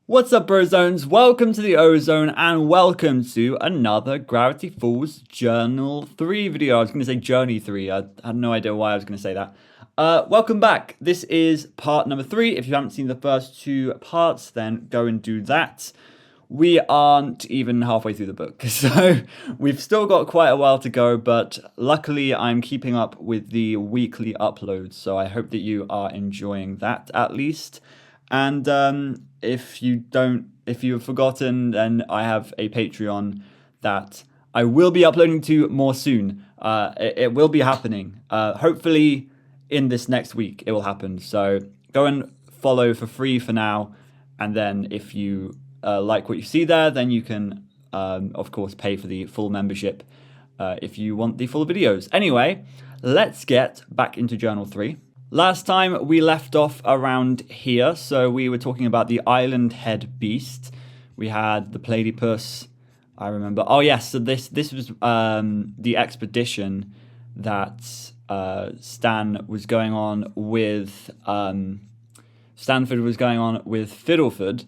What's up, Brozones? Welcome to the Ozone and welcome to another Gravity Falls Journal 3 video. I was going to say Journey 3. I had no idea why I was going to say that. Welcome back. This is part number 3. If you haven't seen the first two parts, then go and do that. We aren't even halfway through the book, so we've still got quite a while to go, but luckily I'm keeping up with the weekly uploads, so I hope that you are enjoying that at least. And if you've forgotten, then I have a Patreon that I will be uploading to more soon. It will be happening. Hopefully in this next week it will happen. So go and follow for free for now. And then if you like what you see there, then you can, of course, pay for the full membership if you want the full videos. Anyway, let's get back into Journal 3. Last time we left off around here, so we were talking about the island head beast. We had the platypus, I remember. Oh yes, so this was the expedition that Stanford was going on with Fiddleford,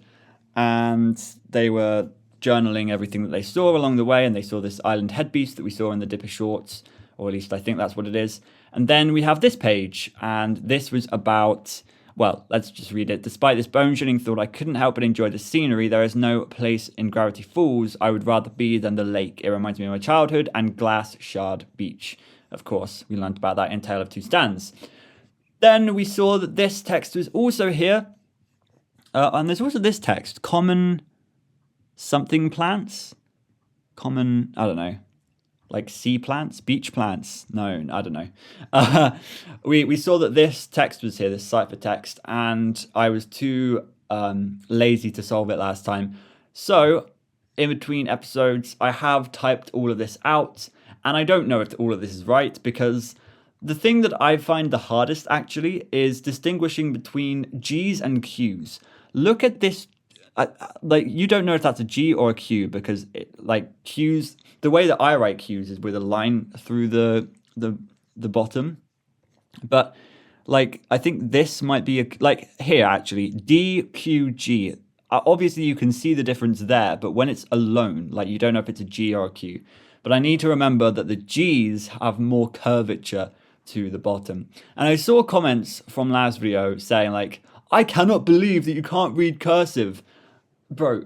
and they were journaling everything that they saw along the way, and they saw this island head beast that we saw in the Dipper Shorts, or at least I think that's what it is. And then we have this page, and this was about, well, let's just read it. Despite this bone-chilling thought, I couldn't help but enjoy the scenery. There is no place in Gravity Falls I would rather be than the lake. It reminds me of my childhood and Glass Shard Beach. Of course, we learned about that in Tale of Two Stands. Then we saw that this text was also here. And there's also this text, common something plants? Common, I don't know. Like sea plants, beach plants. No, I don't know. We saw that this text was here, this cipher text, and I was too lazy to solve it last time. So in between episodes, I have typed all of this out, and I don't know if all of this is right, because the thing that I find the hardest actually is distinguishing between G's and Q's. Look at this. Like, you don't know if that's a G or a Q, because Q's, the way that I write Q's is with a line through the bottom. But like, I think this might be like here actually, D, Q, G. Obviously you can see the difference there, but when it's alone, like, you don't know if it's a G or a Q. But I need to remember that the G's have more curvature to the bottom. And I saw comments from last video saying like, I cannot believe that you can't read cursive. Bro,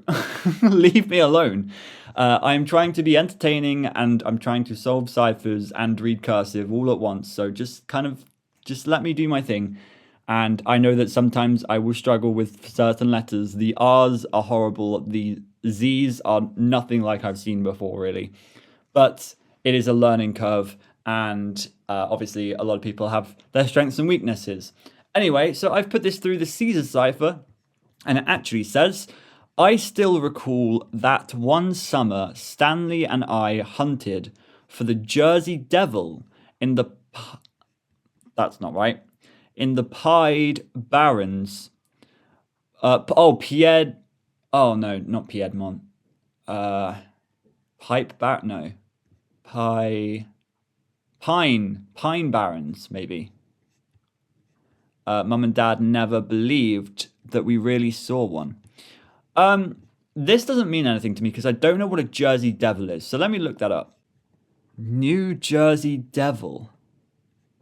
leave me alone. I'm trying to be entertaining, and I'm trying to solve ciphers and read cursive all at once. So just let me do my thing. And I know that sometimes I will struggle with certain letters. The R's are horrible. The Z's are nothing like I've seen before, really. But it is a learning curve. And obviously a lot of people have their strengths and weaknesses. Anyway, so I've put this through the Caesar cipher. And it actually says, I still recall that one summer Stanley and I hunted for the Jersey Devil in the... That's not right. In the Pied Barrens. Pied... Oh, no, not Piedmont. Pipe Bar... No. Pine Barrens, maybe. Mum and Dad never believed that we really saw one. This doesn't mean anything to me because I don't know what a Jersey Devil is. So let me look that up. New Jersey Devil.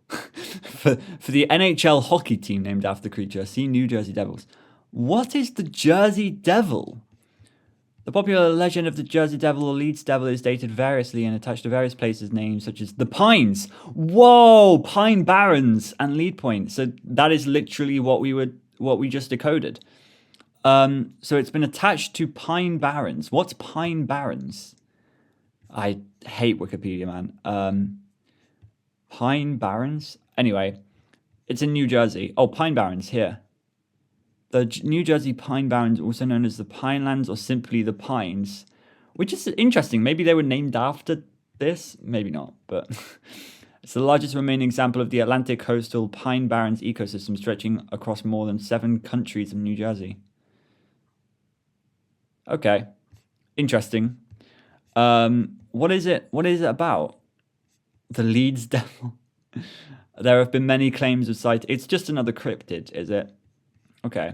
for the NHL hockey team named after the creature. See New Jersey Devils. What is the Jersey Devil? The popular legend of the Jersey Devil or Leeds Devil is dated variously and attached to various places names such as the Pines. Whoa, Pine Barrens and Lead Point. So that is literally what we just decoded. So it's been attached to Pine Barrens. What's Pine Barrens? I hate Wikipedia, man. Pine Barrens? Anyway, it's in New Jersey. Oh, Pine Barrens, here. The New Jersey Pine Barrens, also known as the Pinelands or simply the Pines, which is interesting. Maybe they were named after this. Maybe not, but it's the largest remaining example of the Atlantic coastal Pine Barrens ecosystem stretching across more than 7 countries of New Jersey. Okay, interesting. What is it about? The Leeds Devil. There have been many claims of sight. It's just another cryptid, is it? Okay.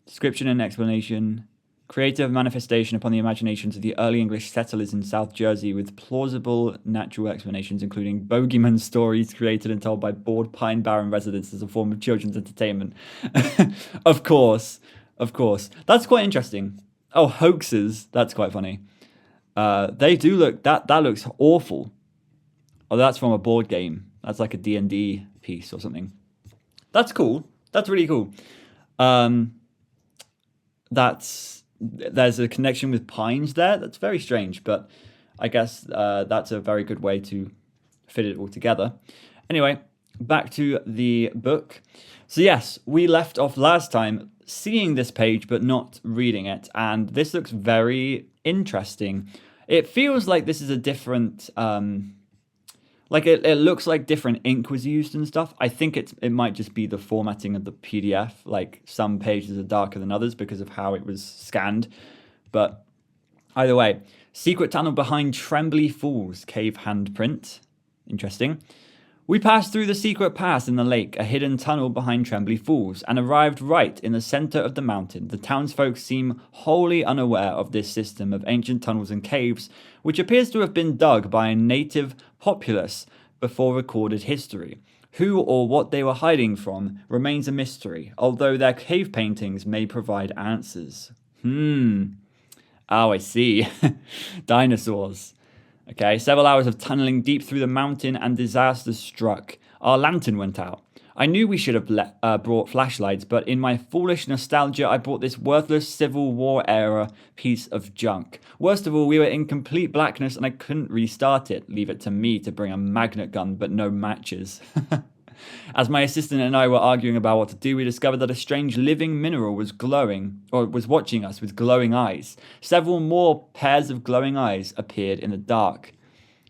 Description and explanation. Creative manifestation upon the imaginations of the early English settlers in South Jersey with plausible natural explanations, including bogeyman stories created and told by bored Pine Barren residents as a form of children's entertainment. Of course. Of course. That's quite interesting. Oh, hoaxes. That's quite funny. They do look... That looks awful. Oh, that's from a board game. That's like a D&D piece or something. That's cool. That's really cool. There's a connection with pines there. That's very strange, but I guess that's a very good way to fit it all together. Anyway, back to the book. So yes, we left off last time seeing this page but not reading it, and this looks very interesting. It feels like this is a different... Like it looks like different ink was used and stuff. I think it might just be the formatting of the PDF. Like some pages are darker than others because of how it was scanned. But either way, secret tunnel behind Trembly Falls, cave handprint. Interesting. We passed through the secret pass in the lake, a hidden tunnel behind Trembly Falls, and arrived right in the center of the mountain. The townsfolk seem wholly unaware of this system of ancient tunnels and caves, which appears to have been dug by a native populace before recorded history. Who or what they were hiding from remains a mystery, although their cave paintings may provide answers. Oh, I see. Dinosaurs. Okay, several hours of tunneling deep through the mountain and disaster struck. Our lantern went out. I knew we should have brought flashlights, but in my foolish nostalgia, I brought this worthless Civil War era piece of junk. Worst of all, we were in complete blackness and I couldn't restart it. Leave it to me to bring a magnet gun, but no matches. As my assistant and I were arguing about what to do, we discovered that a strange living mineral was glowing, or was watching us with glowing eyes. Several more pairs of glowing eyes appeared in the dark.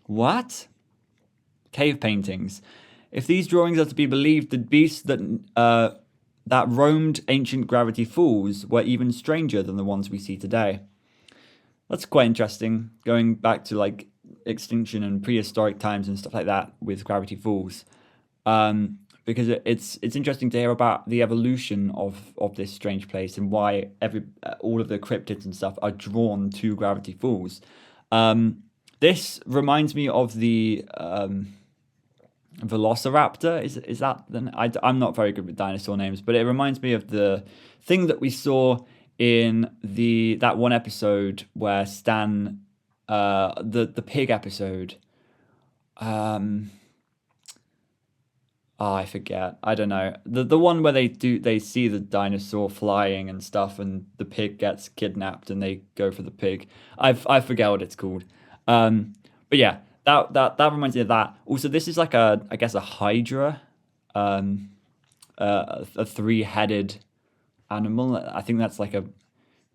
What? Cave paintings. If these drawings are to be believed, the beasts that roamed ancient Gravity Falls were even stranger than the ones we see today. That's quite interesting, going back to like extinction and prehistoric times and stuff like that with Gravity Falls. Because it's interesting to hear about the evolution of this strange place and why all of the cryptids and stuff are drawn to Gravity Falls. This reminds me of the Velociraptor. Is that I'm not very good with dinosaur names, but it reminds me of the thing that we saw in that one episode where Stan, the pig episode. I forget. I don't know. The one where they see the dinosaur flying and stuff, and the pig gets kidnapped, and they go for the pig. I forget what it's called. But yeah, that reminds me of that. Also, this is like a hydra, a three-headed animal. I think that's like a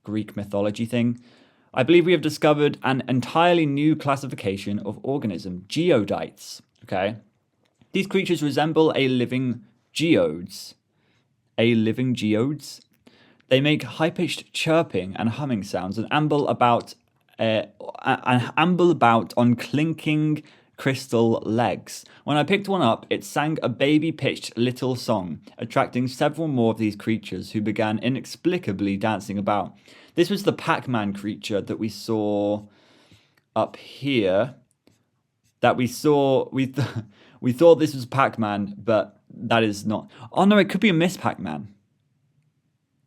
Greek mythology thing. I believe we have discovered an entirely new classification of organism, geodites. Okay. These creatures resemble living geodes. They make high-pitched chirping and humming sounds and amble about on clinking crystal legs. When I picked one up, it sang a baby-pitched little song, attracting several more of these creatures who began inexplicably dancing about. This was the Pac-Man creature that we saw up here. We thought this was Pac-Man, but that is not. Oh no, it could be a Miss Pac-Man.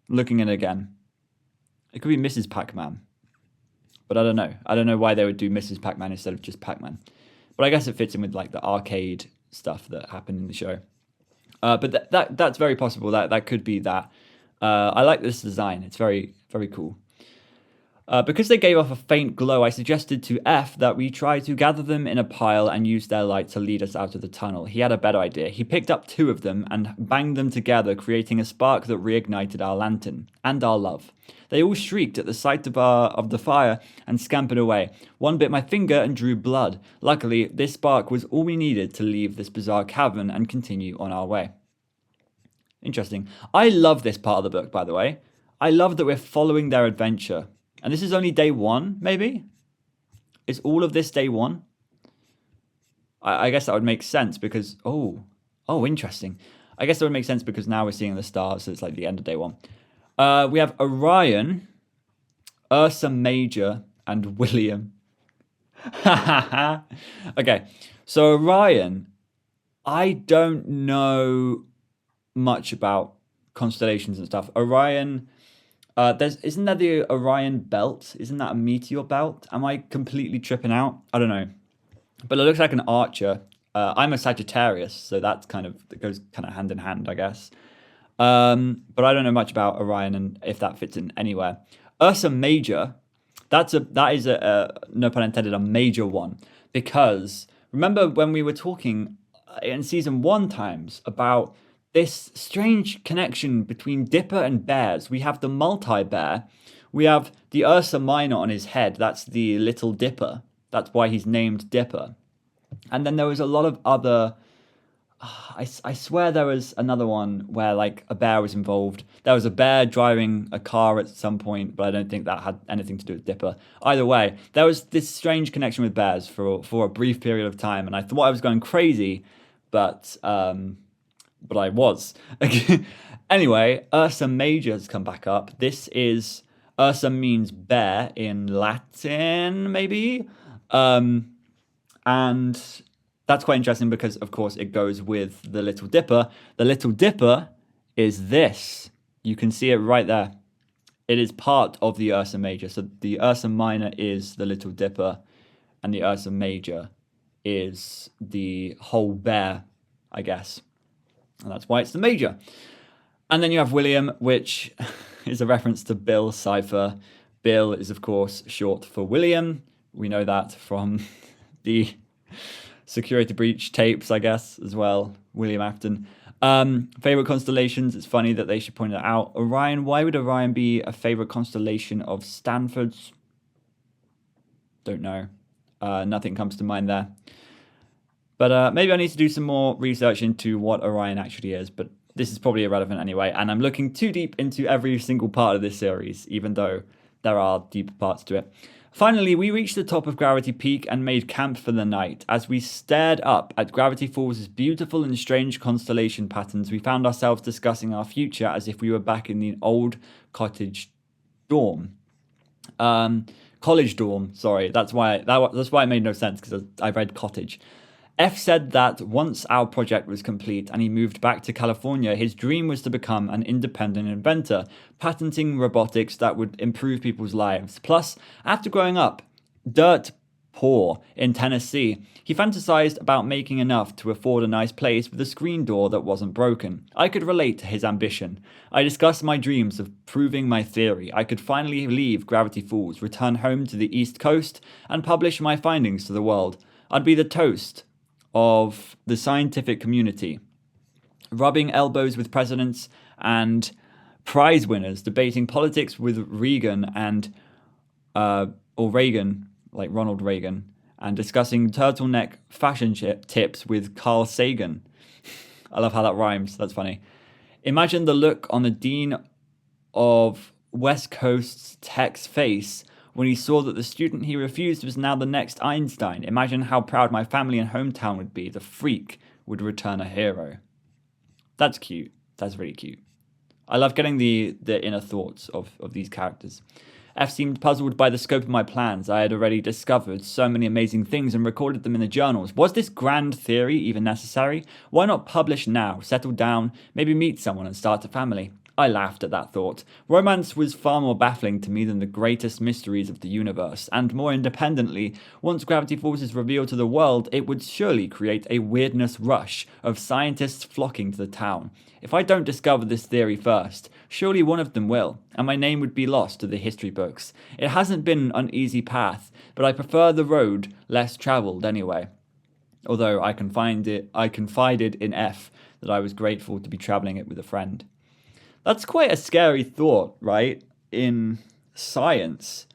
Looking at it again. It could be Mrs. Pac-Man. But I don't know. I don't know why they would do Mrs. Pac-Man instead of just Pac-Man. But I guess it fits in with like the arcade stuff that happened in the show. But that's very possible. That could be that. I like this design. It's very, very cool. Because they gave off a faint glow, I suggested to F that we try to gather them in a pile and use their light to lead us out of the tunnel. He had a better idea. He picked up 2 of them and banged them together, creating a spark that reignited our lantern and our love. They all shrieked at the sight of the fire and scampered away. One bit my finger and drew blood. Luckily, this spark was all we needed to leave this bizarre cavern and continue on our way. Interesting. I love this part of the book, by the way. I love that we're following their adventure. And this is only day 1, maybe? Is all of this day 1? I guess that would make sense because... Oh, interesting. I guess that would make sense because now we're seeing the stars, so it's like the end of day 1. We have Orion, Ursa Major, and William. Okay, so Orion, I don't know much about constellations and stuff. Orion, isn't that the Orion belt? Isn't that a meteor belt? Am I completely tripping out? I don't know, but it looks like an archer. I'm a Sagittarius, so that goes kind of hand in hand, I guess. But I don't know much about Orion and if that fits in anywhere. Ursa Major, that is a no pun intended, a major one, because remember when we were talking in season 1 times about this strange connection between Dipper and bears. We have the multi-bear, we have the Ursa Minor on his head. That's the little Dipper. That's why he's named Dipper. And then there was a lot of other. I swear there was another one where like a bear was involved. There was a bear driving a car at some point, but I don't think that had anything to do with Dipper. Either way, there was this strange connection with bears for a brief period of time, and I thought I was going crazy, but I was. Anyway, Ursa Major has come back up. This is Ursa means bear in Latin, maybe, and that's quite interesting because, of course, it goes with the Little Dipper. The Little Dipper is this. You can see it right there. It is part of the Ursa Major. So the Ursa Minor is the Little Dipper, and the Ursa Major is the whole bear, I guess. And that's why it's the Major. And then you have William, which is a reference to Bill Cipher. Bill is, of course, short for William. We know that from the security breach tapes, I guess, as well. William Afton. Favorite constellations. It's funny that they should point it out. Orion. Why would Orion be a favorite constellation of Stanford's? Don't know. Nothing comes to mind there. But maybe I need to do some more research into what Orion actually is. But this is probably irrelevant anyway. And I'm looking too deep into every single part of this series, even though there are deeper parts to it. Finally, we reached the top of Gravity Peak and made camp for the night. As we stared up at Gravity Falls' beautiful and strange constellation patterns, we found ourselves discussing our future as if we were back in the old cottage dorm. College dorm, sorry. That's why it made no sense, because I read cottage. F said that once our project was complete and he moved back to California, his dream was to become an independent inventor, patenting robotics that would improve people's lives. Plus, after growing up dirt poor in Tennessee, he fantasized about making enough to afford a nice place with a screen door that wasn't broken. I could relate to his ambition. I discussed my dreams of proving my theory. I could finally leave Gravity Falls, return home to the East Coast, and publish my findings to the world. I'd be the toast of the scientific community, rubbing elbows with presidents and prize winners, debating politics with Reagan or Reagan, like Ronald Reagan, and discussing turtleneck fashion tips with Carl Sagan. I love how that rhymes. That's funny. Imagine the look on the dean of West Coast Tech's face when he saw that the student he refused was now the next Einstein. Imagine how proud my family and hometown would be. The freak would return a hero. That's cute. That's really cute. I love getting the inner thoughts of these characters. F seemed puzzled by the scope of my plans. I had already discovered so many amazing things and recorded them in the journals. Was this grand theory even necessary? Why not publish now, settle down, maybe meet someone and start a family? I laughed at that thought. Romance was far more baffling to me than the greatest mysteries of the universe, and more independently, once Gravity Falls is revealed to the world, it would surely create a weirdness rush of scientists flocking to the town. If I don't discover this theory first, surely one of them will, and my name would be lost to the history books. It hasn't been an easy path, but I prefer the road less travelled anyway. Although I confided in F that I was grateful to be travelling it with a friend. That's quite a scary thought, right? In science,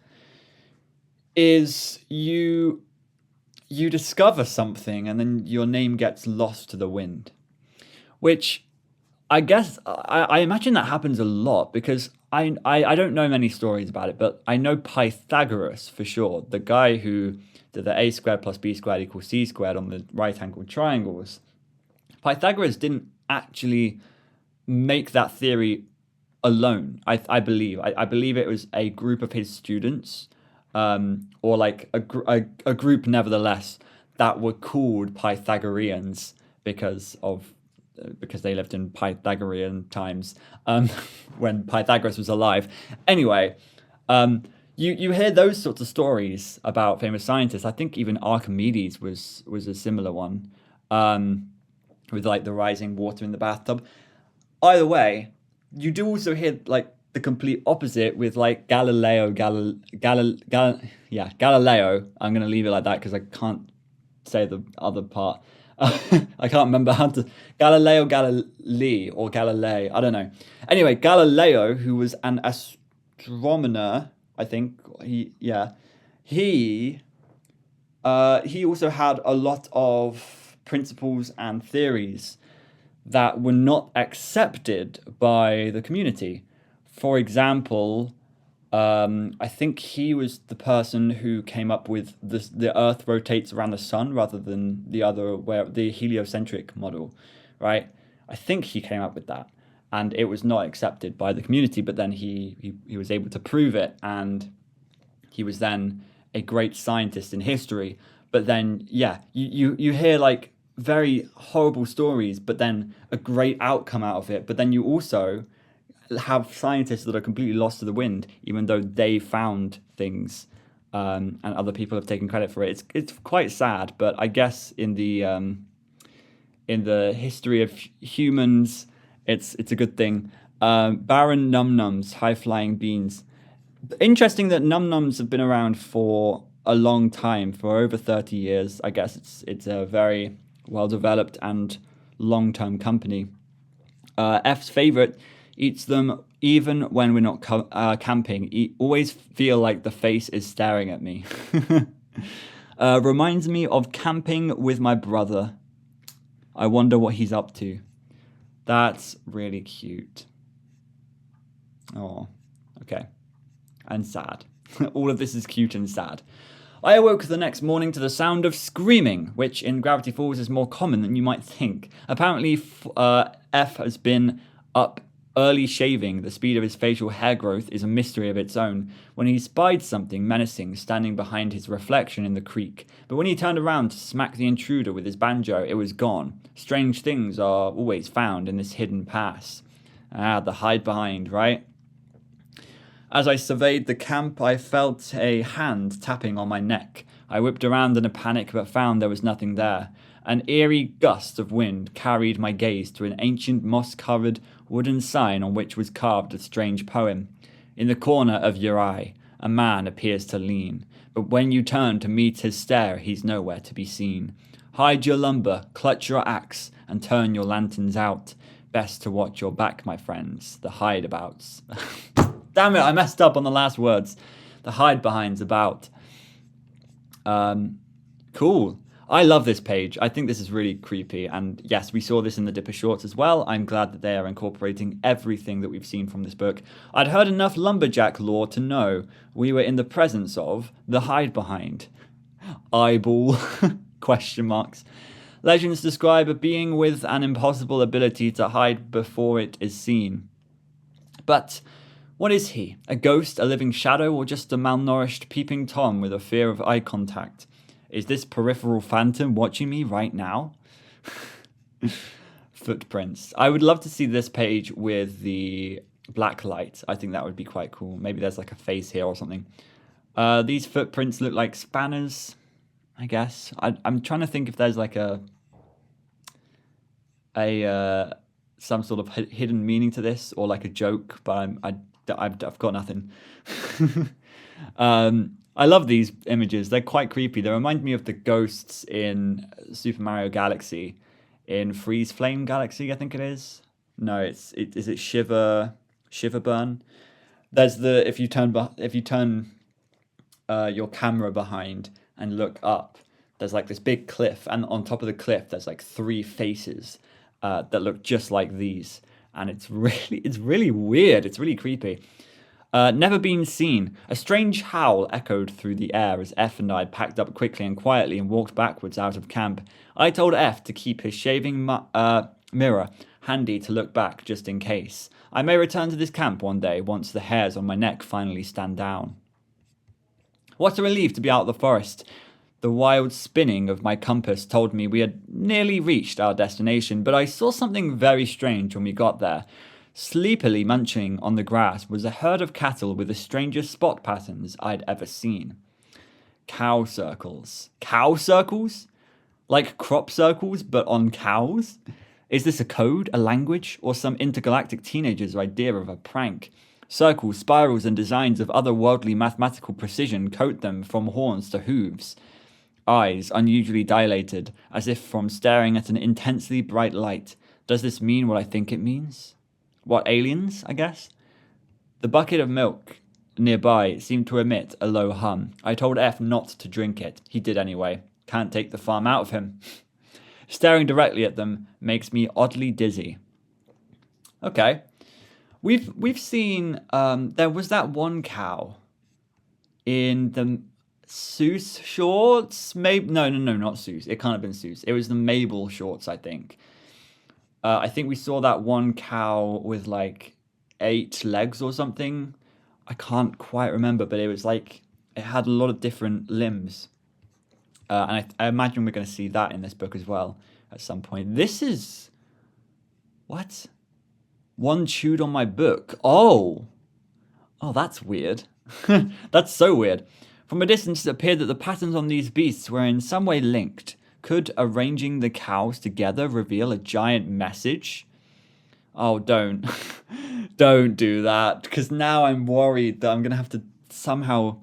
is you discover something and then your name gets lost to the wind. Which I guess I imagine that happens a lot, because I don't know many stories about it, but I know Pythagoras for sure, the guy who did the a squared plus b squared equals c squared on the right-angled triangles. Pythagoras didn't actually make that theory alone. I believe it was a group of his students, or like a group nevertheless, that were called Pythagoreans because they lived in Pythagorean times, when Pythagoras was alive. Anyway, you hear those sorts of stories about famous scientists. I think even Archimedes was a similar one, with like the rising water in the bathtub. Either way, you do also hear like the complete opposite with like Galileo. I'm gonna leave it like that because I can't say the other part. I can't remember how to Galileo Galilei or Galilei. I don't know. Anyway, Galileo, who was an astronomer, I think he he also had a lot of principles and theories that were not accepted by the community. For example, I think he was the person who came up with the Earth rotates around the sun rather than the other, where the heliocentric model, right? I think he came up with that, and it was not accepted by the community. But then he was able to prove it, and he was then a great scientist in history. But then, yeah, you hear like very horrible stories, but then a great outcome out of it. But then you also have scientists that are completely lost to the wind, even though they found things, and other people have taken credit for it. It's quite sad, but I guess in the history of humans, it's a good thing. Barren num-nums, high-flying beans. Interesting that num-nums have been around for a long time, for over 30 years. I guess it's a very well-developed and long-term company. F's favorite eats them even when we're not camping. Always feel like the face is staring at me. Reminds me of camping with my brother. I wonder what he's up to. That's really cute. Oh, okay. And sad. All of this is cute and sad. I awoke the next morning to the sound of screaming, which in Gravity Falls is more common than you might think. Apparently, F has been up early shaving. The speed of his facial hair growth is a mystery of its own. When he spied something menacing standing behind his reflection in the creek, but when he turned around to smack the intruder with his banjo, it was gone. Strange things are always found in this hidden pass. The hide behind, right? As I surveyed the camp, I felt a hand tapping on my neck. I whipped around in a panic, but found there was nothing there. An eerie gust of wind carried my gaze to an ancient moss-covered wooden sign on which was carved a strange poem. In the corner of your eye, a man appears to lean, but when you turn to meet his stare, he's nowhere to be seen. Hide your lumber, clutch your axe, and turn your lanterns out. Best to watch your back, my friends, the hide-abouts. Damn it, I messed up on the last words. The hide-behind's about. Cool. I love this page. I think this is really creepy. And yes, we saw this in the Dipper Shorts as well. I'm glad that they are incorporating everything that we've seen from this book. I'd heard enough lumberjack lore to know we were in the presence of the hide behind. Eyeball? Question marks. Legends describe a being with an impossible ability to hide before it is seen. But what is he? A ghost, a living shadow, or just a malnourished peeping Tom with a fear of eye contact? Is this peripheral phantom watching me right now? Footprints. I would love to see this page with the black light. I think that would be quite cool. Maybe there's like a face here or something. These footprints look like spanners, I guess. I'm trying to think if there's like some sort of hidden meaning to this, or like a joke, but I've got nothing. I love these images. They're quite creepy. They remind me of the ghosts in Super Mario Galaxy, in Freeze Flame Galaxy, I think it is. No, is it Shiver Burn? There's if you turn your camera behind and look up, there's like this big cliff, and on top of the cliff there's like three faces that look just like these, and it's really weird. It's really creepy. Never been seen. A strange howl echoed through the air as F and I packed up quickly and quietly and walked backwards out of camp. I told F to keep his shaving mirror handy to look back just in case. I may return to this camp one day once the hairs on my neck finally stand down. What a relief to be out of the forest. The wild spinning of my compass told me we had nearly reached our destination, but I saw something very strange when we got there. Sleepily munching on the grass was a herd of cattle with the strangest spot patterns I'd ever seen. Cow circles. Cow circles? Like crop circles, but on cows? Is this a code, a language, or some intergalactic teenager's idea of a prank? Circles, spirals, and designs of otherworldly mathematical precision coat them from horns to hooves. Eyes unusually dilated, as if from staring at an intensely bright light. Does this mean what I think it means? What, aliens, I guess? The bucket of milk nearby seemed to emit a low hum. I told F not to drink it. He did anyway. Can't take the farm out of him. Staring directly at them makes me oddly dizzy. Okay. We've seen there was that one cow in the Seuss shorts. Maybe no, not Seuss. It can't have been Seuss. It was the Mabel shorts, I think. I think we saw that one cow with like 8 legs or something. I can't quite remember, but it was like it had a lot of different limbs. And I imagine we're going to see that in this book as well at some point. This is... What? One chewed on my book. Oh, that's weird. That's so weird. From a distance, it appeared that the patterns on these beasts were in some way linked. Could arranging the cows together reveal a giant message? Oh, don't. Don't do that, because now I'm worried that I'm going to have to somehow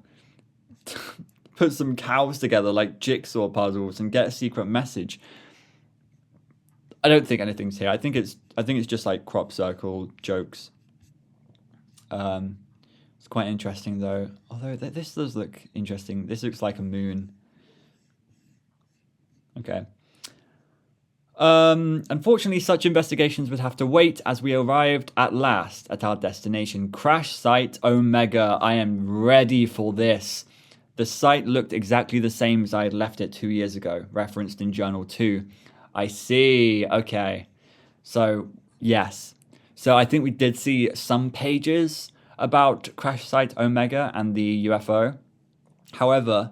put some cows together like jigsaw puzzles and get a secret message. I don't think anything's here. I think it's just like crop circle jokes. It's quite interesting though. Although this does look interesting. This looks like a moon. Okay. Unfortunately, such investigations would have to wait as we arrived at last at our destination, Crash Site Omega. I am ready for this. The site looked exactly the same as I had left it 2 years ago, referenced in Journal 2. I see. Okay. So, yes. So I think we did see some pages about Crash Site Omega and the UFO. However,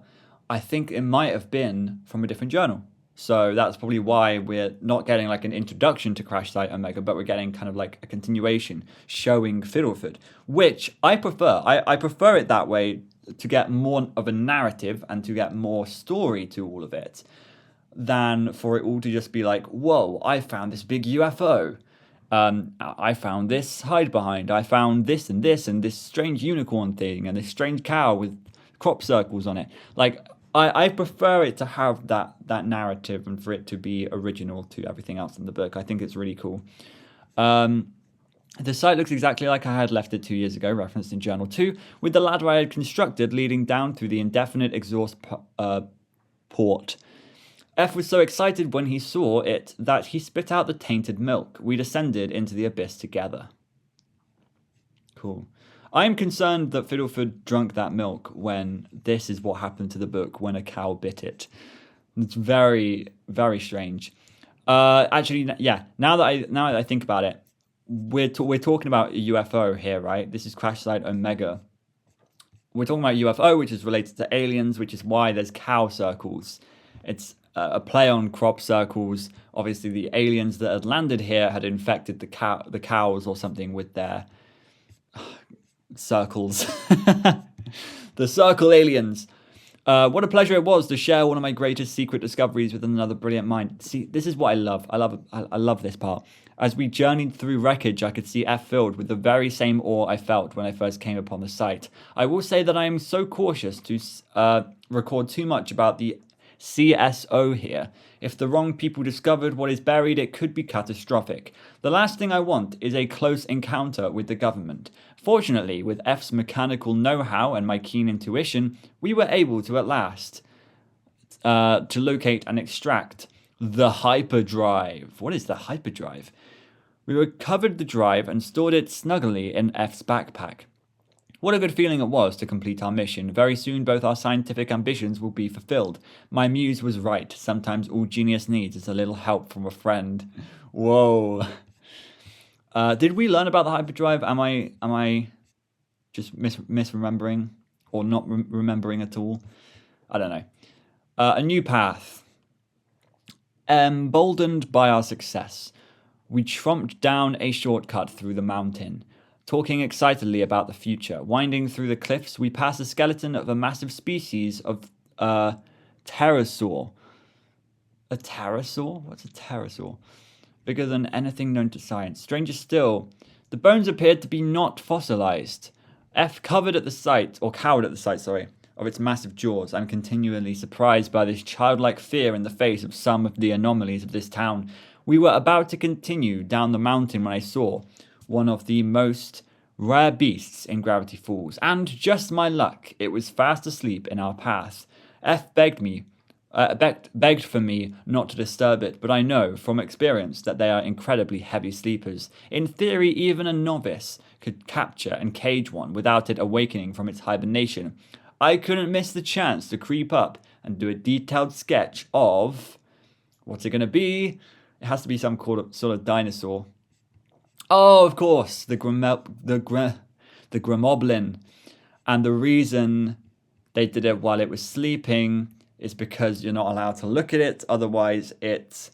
I think it might have been from a different journal. So that's probably why we're not getting like an introduction to Crash Site Omega, but we're getting kind of like a continuation showing Fiddleford, which I prefer. I prefer it that way to get more of a narrative and to get more story to all of it than for it all to just be like, whoa, I found this big UFO. I found this hide behind. I found this and this strange unicorn thing and this strange cow with crop circles on it. Like, I prefer it to have that narrative and for it to be original to everything else in the book. I think it's really cool. The site looks exactly like I had left it 2 years ago, referenced in Journal 2, with the ladder I had constructed leading down through the indefinite exhaust port. F was so excited when he saw it that he spit out the tainted milk. We descended into the abyss together. Cool. I am concerned that Fiddleford drank that milk when this is what happened to the book when a cow bit it. It's very, very strange. Actually, yeah. Now that I think about it, we're talking about a UFO here, right? This is Crash Site Omega. We're talking about UFO, which is related to aliens, which is why there's cow circles. It's a play on crop circles. Obviously, the aliens that had landed here had infected the cows or something with their circles. The circle aliens. What a pleasure it was to share one of my greatest secret discoveries with another brilliant mind. See, this is what I love. I love this part. As we journeyed through wreckage, I could see F filled with the very same awe I felt when I first came upon the site. I will say that I am so cautious to record too much about the CSO here. If the wrong people discovered what is buried, it could be catastrophic. The last thing I want is a close encounter with the government. Fortunately, with F's mechanical know-how and my keen intuition, we were able to at last to locate and extract the hyperdrive. What is the hyperdrive? We recovered the drive and stored it snugly in F's backpack. What a good feeling it was to complete our mission. Very soon both our scientific ambitions will be fulfilled. My muse was right. Sometimes all genius needs is a little help from a friend. Whoa. Did we learn about the hyperdrive? Am I just misremembering or not remembering at all? I don't know. A new path. Emboldened by our success, we tromped down a shortcut through the mountain, talking excitedly about the future. Winding through the cliffs, we passed the skeleton of a massive species of pterosaur. A pterosaur? What's a pterosaur? Bigger than anything known to science. Stranger still, the bones appeared to be not fossilized. F cowered at the sight, of its massive jaws. I'm continually surprised by this childlike fear in the face of some of the anomalies of this town. We were about to continue down the mountain when I saw one of the most rare beasts in Gravity Falls, and just my luck, it was fast asleep in our path. F begged for me not to disturb it, but I know from experience that they are incredibly heavy sleepers. In theory, even a novice could capture and cage one without it awakening from its hibernation. I couldn't miss the chance to creep up and do a detailed sketch of... What's it going to be? It has to be some sort of dinosaur. Oh, of course, the Gremloblin. And the reason they did it while it was sleeping is because you're not allowed to look at it. Otherwise, it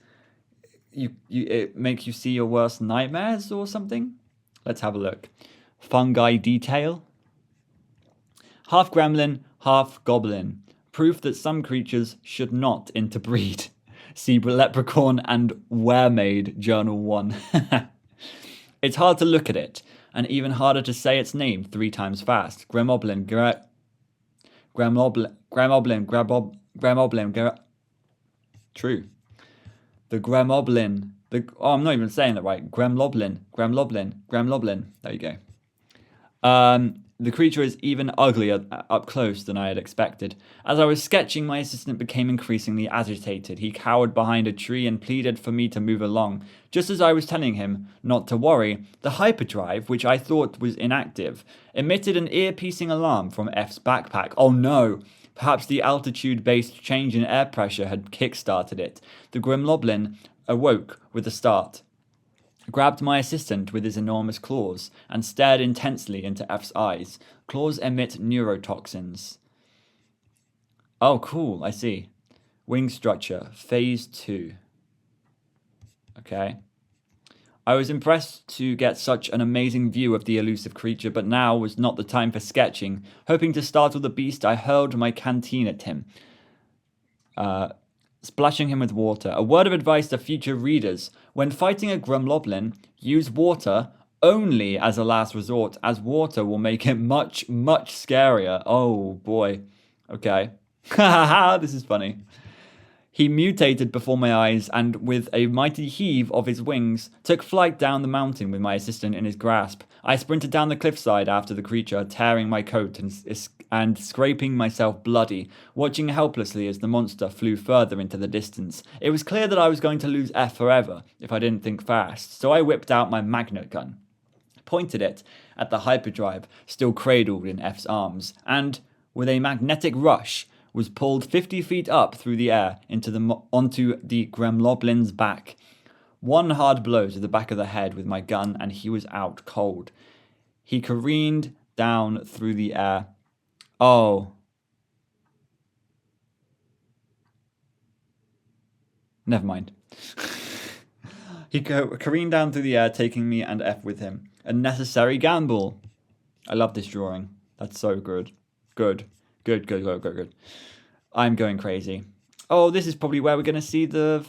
makes you see your worst nightmares or something. Let's have a look. Fungi detail. Half gremlin, half goblin. Proof that some creatures should not interbreed. See Leprechaun and Weremaid Journal 1. It's hard to look at it, and even harder to say its name 3 times fast. Gremloblin. True. The Gremloblin. I'm not even saying that right. Gremloblin. There you go. The creature is even uglier up close than I had expected. As I was sketching, my assistant became increasingly agitated. He cowered behind a tree and pleaded for me to move along. Just as I was telling him not to worry, the hyperdrive, which I thought was inactive, emitted an ear-piercing alarm from F's backpack. Oh no! Perhaps the altitude-based change in air pressure had kick-started it. The Gremloblin awoke with a start, grabbed my assistant with his enormous claws, and stared intensely into F's eyes. Claws emit neurotoxins. Oh, cool, I see. Wing structure, phase 2. Okay. I was impressed to get such an amazing view of the elusive creature, but now was not the time for sketching. Hoping to startle the beast, I hurled my canteen at him, splashing him with water. A word of advice to future readers. When fighting a Gremloblin, use water only as a last resort, as water will make it much, much scarier. Oh, boy. Okay. This is funny. He mutated before my eyes and, with a mighty heave of his wings, took flight down the mountain with my assistant in his grasp. I sprinted down the cliffside after the creature, tearing my coat and scraping myself bloody, watching helplessly as the monster flew further into the distance. It was clear that I was going to lose F forever if I didn't think fast, so I whipped out my magnet gun, pointed it at the hyperdrive still cradled in F's arms, and, with a magnetic rush, was pulled 50 feet up through the air onto the Gremloblin's back. One hard blow to the back of the head with my gun, and he was out cold. He careened down through the air. Oh. Never mind. He careened down through the air, taking me and F with him. A necessary gamble. I love this drawing. That's so good. Good. I'm going crazy. Oh, this is probably where we're going to see the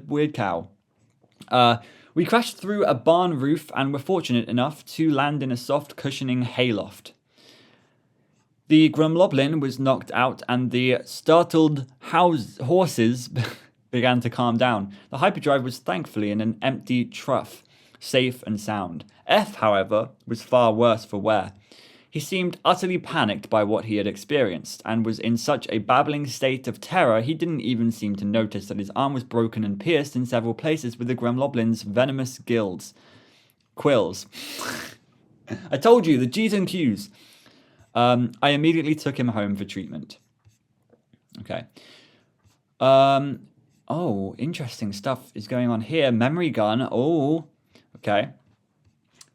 weird cow. We crashed through a barn roof and were fortunate enough to land in a soft, cushioning hayloft. The Gremloblin was knocked out and the startled horses began to calm down. The hyperdrive was thankfully in an empty trough, safe and sound. F, however, was far worse for wear. He seemed utterly panicked by what he had experienced, and was in such a babbling state of terror he didn't even seem to notice that his arm was broken and pierced in several places with the Gremloblin's venomous quills. I told you, the G's and Q's. I immediately took him home for treatment. Okay. Oh, interesting stuff is going on here. Memory gun. Oh, okay.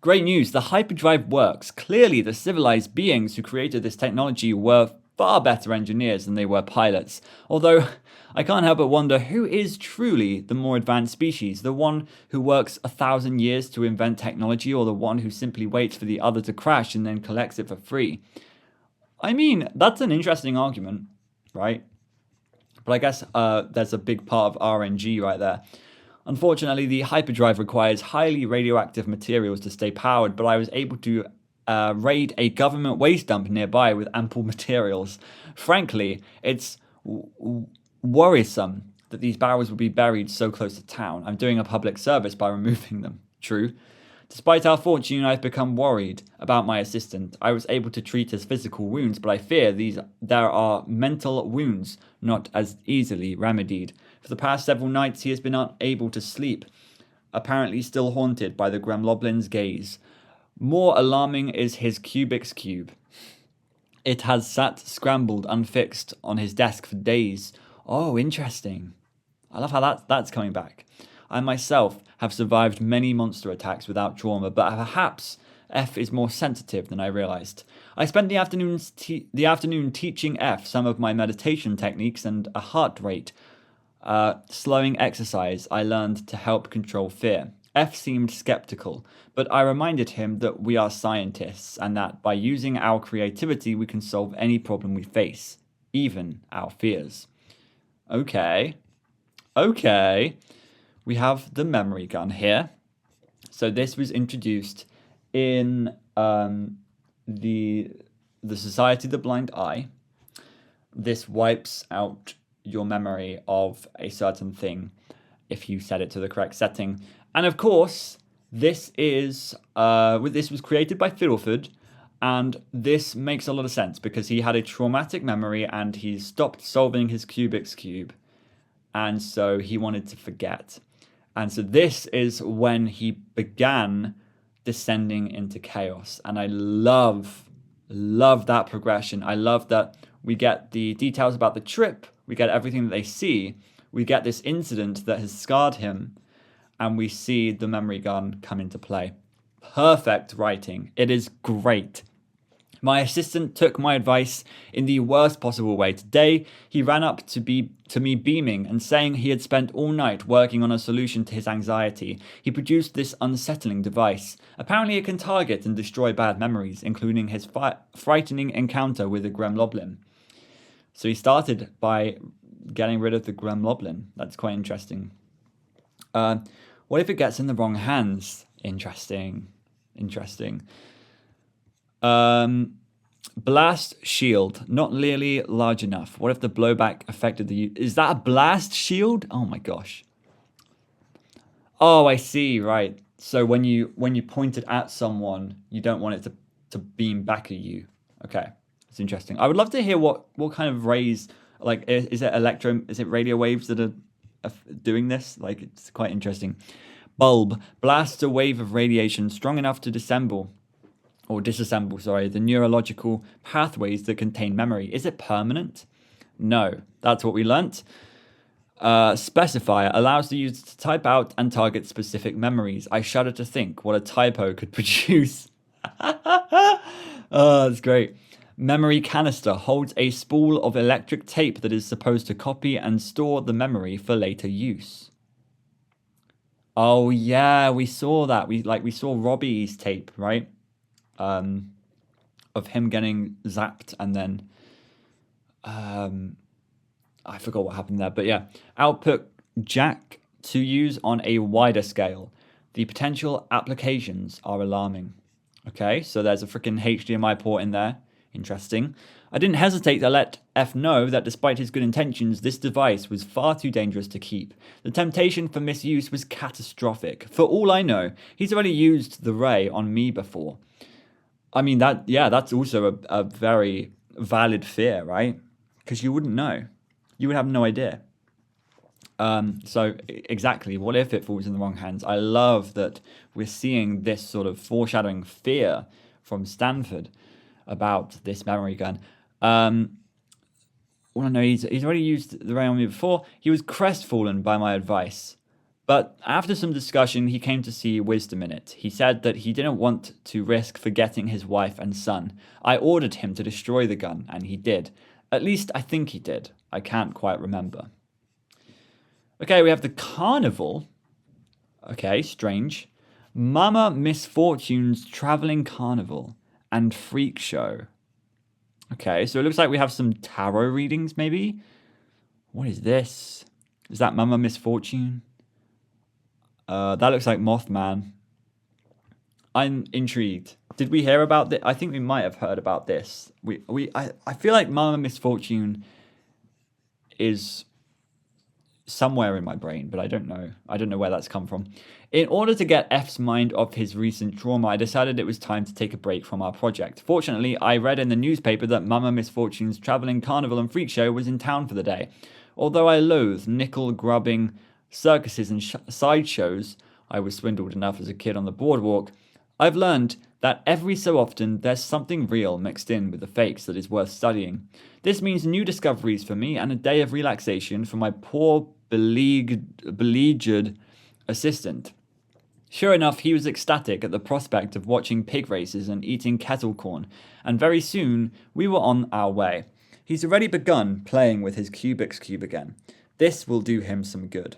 Great news, the hyperdrive works. Clearly, the civilized beings who created this technology were far better engineers than they were pilots. Although, I can't help but wonder who is truly the more advanced species, the one who works 1,000 years to invent technology, or the one who simply waits for the other to crash and then collects it for free. I mean, that's an interesting argument, right? But I guess there's a big part of RNG right there. Unfortunately, the hyperdrive requires highly radioactive materials to stay powered, but I was able to raid a government waste dump nearby with ample materials. Frankly, it's worrisome that these barrels will be buried so close to town. I'm doing a public service by removing them. True. Despite our fortune, I've become worried about my assistant. I was able to treat his physical wounds, but I fear there are mental wounds not as easily remedied. For the past several nights, he has been unable to sleep, apparently still haunted by the Gremloblin's gaze. More alarming is his Cubix cube. It has sat scrambled, unfixed, on his desk for days. Oh, interesting. I love how that's coming back. I myself have survived many monster attacks without trauma, but perhaps F is more sensitive than I realized. I spent the afternoon teaching F some of my meditation techniques and a heart rate slowing exercise I learned to help control fear. F seemed skeptical, but I reminded him that we are scientists and that by using our creativity we can solve any problem we face, even our fears. Okay. We have the memory gun here. So this was introduced in the Society of the Blind Eye. This wipes out your memory of a certain thing if you set it to the correct setting. And of course, this was created by Fiddleford, and this makes a lot of sense because he had a traumatic memory and he stopped solving his Cubix cube, and so he wanted to forget. And so this is when he began descending into chaos. And I love that progression. I love that we get the details about the trip. We get everything that they see. We get this incident that has scarred him. And we see the memory gun come into play. Perfect writing. It is great. My assistant took my advice in the worst possible way. Today, he ran up to me beaming and saying he had spent all night working on a solution to his anxiety. He produced this unsettling device. Apparently it can target and destroy bad memories, including his frightening encounter with the Gremloblin. So he started by getting rid of the Gremloblin. That's quite interesting. What if it gets in the wrong hands? Interesting. Blast shield, not nearly large enough. What if the blowback affected the... Is that a blast shield? Oh my gosh. Oh, I see, right. So when you point it at someone, you don't want it to beam back at you. Okay, that's interesting. I would love to hear what kind of rays, like, is it radio waves that are doing this? Like, it's quite interesting. Bulb blasts a wave of radiation strong enough to disassemble the neurological pathways that contain memory. Is it permanent? No, that's what we learnt. Specifier allows the user to type out and target specific memories. I shudder to think what a typo could produce. Oh, that's great. Memory canister holds a spool of electric tape that is supposed to copy and store the memory for later use. Oh yeah, we saw that. We saw Robbie's tape, right? Of him getting zapped, and then I forgot what happened there, but yeah. Output jack to use on a wider scale. The potential applications are alarming. Okay, so there's a freaking HDMI port in there. Interesting. I didn't hesitate to let F know that despite his good intentions, this device was far too dangerous to keep. The temptation for misuse was catastrophic. For all I know, he's already used the ray on me before. I mean, that's also a very valid fear, right? Because you wouldn't know. You would have no idea. So exactly, what if it falls in the wrong hands? I love that we're seeing this sort of foreshadowing fear from Stanford about this memory gun. Well, I know he's already used the ray on me before. He was crestfallen by my advice, But after some discussion, he came to see wisdom in it. He said that he didn't want to risk forgetting his wife and son. I ordered him to destroy the gun, and he did. At least I think he did. I can't quite remember. Okay, we have the carnival. Okay, strange. Mama Misfortune's traveling carnival and freak show. Okay, so it looks like we have some tarot readings, maybe? What is this? Is that Mama Misfortune? That looks like Mothman. I'm intrigued. Did we hear about this? I think we might have heard about this. I feel like Mama Misfortune is somewhere in my brain, but I don't know. I don't know where that's come from. In order to get F's mind off his recent trauma, I decided it was time to take a break from our project. Fortunately, I read in the newspaper that Mama Misfortune's traveling carnival and freak show was in town for the day. Although I loathe nickel-grubbing circuses and sideshows, I was swindled enough as a kid on the boardwalk, I've learned that every so often there's something real mixed in with the fakes that is worth studying. This means new discoveries for me and a day of relaxation for my poor beleaguered assistant. Sure enough, he was ecstatic at the prospect of watching pig races and eating kettle corn, and very soon we were on our way. He's already begun playing with his Kubik's Cube again. This will do him some good.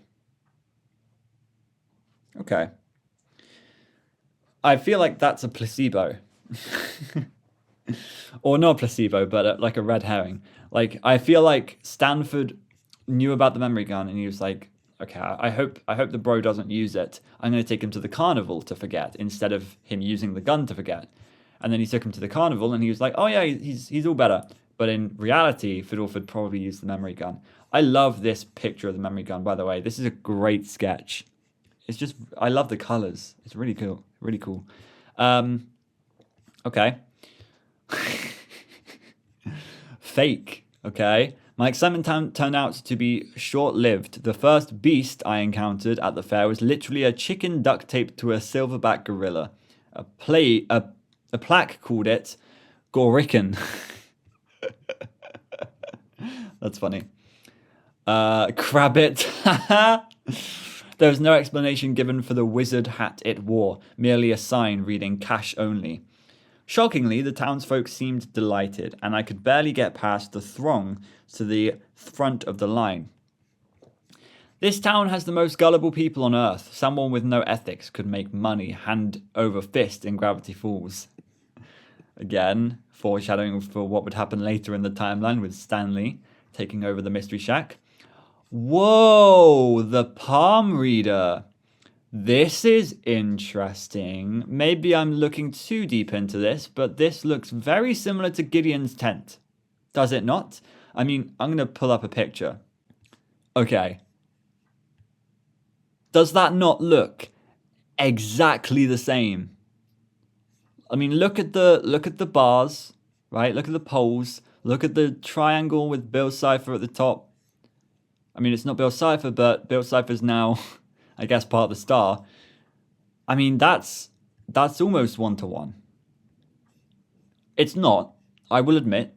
Okay. I feel like that's a placebo. Or not a placebo, but like a red herring. Like, I feel like Stanford knew about the memory gun and he was like, okay, I hope the bro doesn't use it. I'm going to take him to the carnival to forget instead of him using the gun to forget. And then he took him to the carnival and he was like, oh yeah, he's all better. But in reality, Fiddleford probably used the memory gun. I love this picture of the memory gun, by the way. This is a great sketch. It's just, I love the colors. It's really cool. Really cool. Okay. Fake. Okay. My excitement turned out to be short-lived. The first beast I encountered at the fair was literally a chicken duct taped to a silverback gorilla. A plaque called it Gorican. That's funny. Crabbit. There was no explanation given for the wizard hat it wore, merely a sign reading cash only. Shockingly, the townsfolk seemed delighted, and I could barely get past the throng to the front of the line. This town has the most gullible people on earth. Someone with no ethics could make money hand over fist in Gravity Falls. Again, foreshadowing for what would happen later in the timeline with Stanley taking over the Mystery Shack. Whoa, the palm reader. This is interesting. Maybe I'm looking too deep into this, but this looks very similar to Gideon's tent. Does it not? I mean, I'm going to pull up a picture. Okay. Does that not look exactly the same? I mean, look at the bars, right? Look at the poles. Look at the triangle with Bill Cipher at the top. I mean, it's not Bill Cipher, but Bill Cipher's now, I guess, part of the star. I mean, that's almost one-to-one. It's not, I will admit,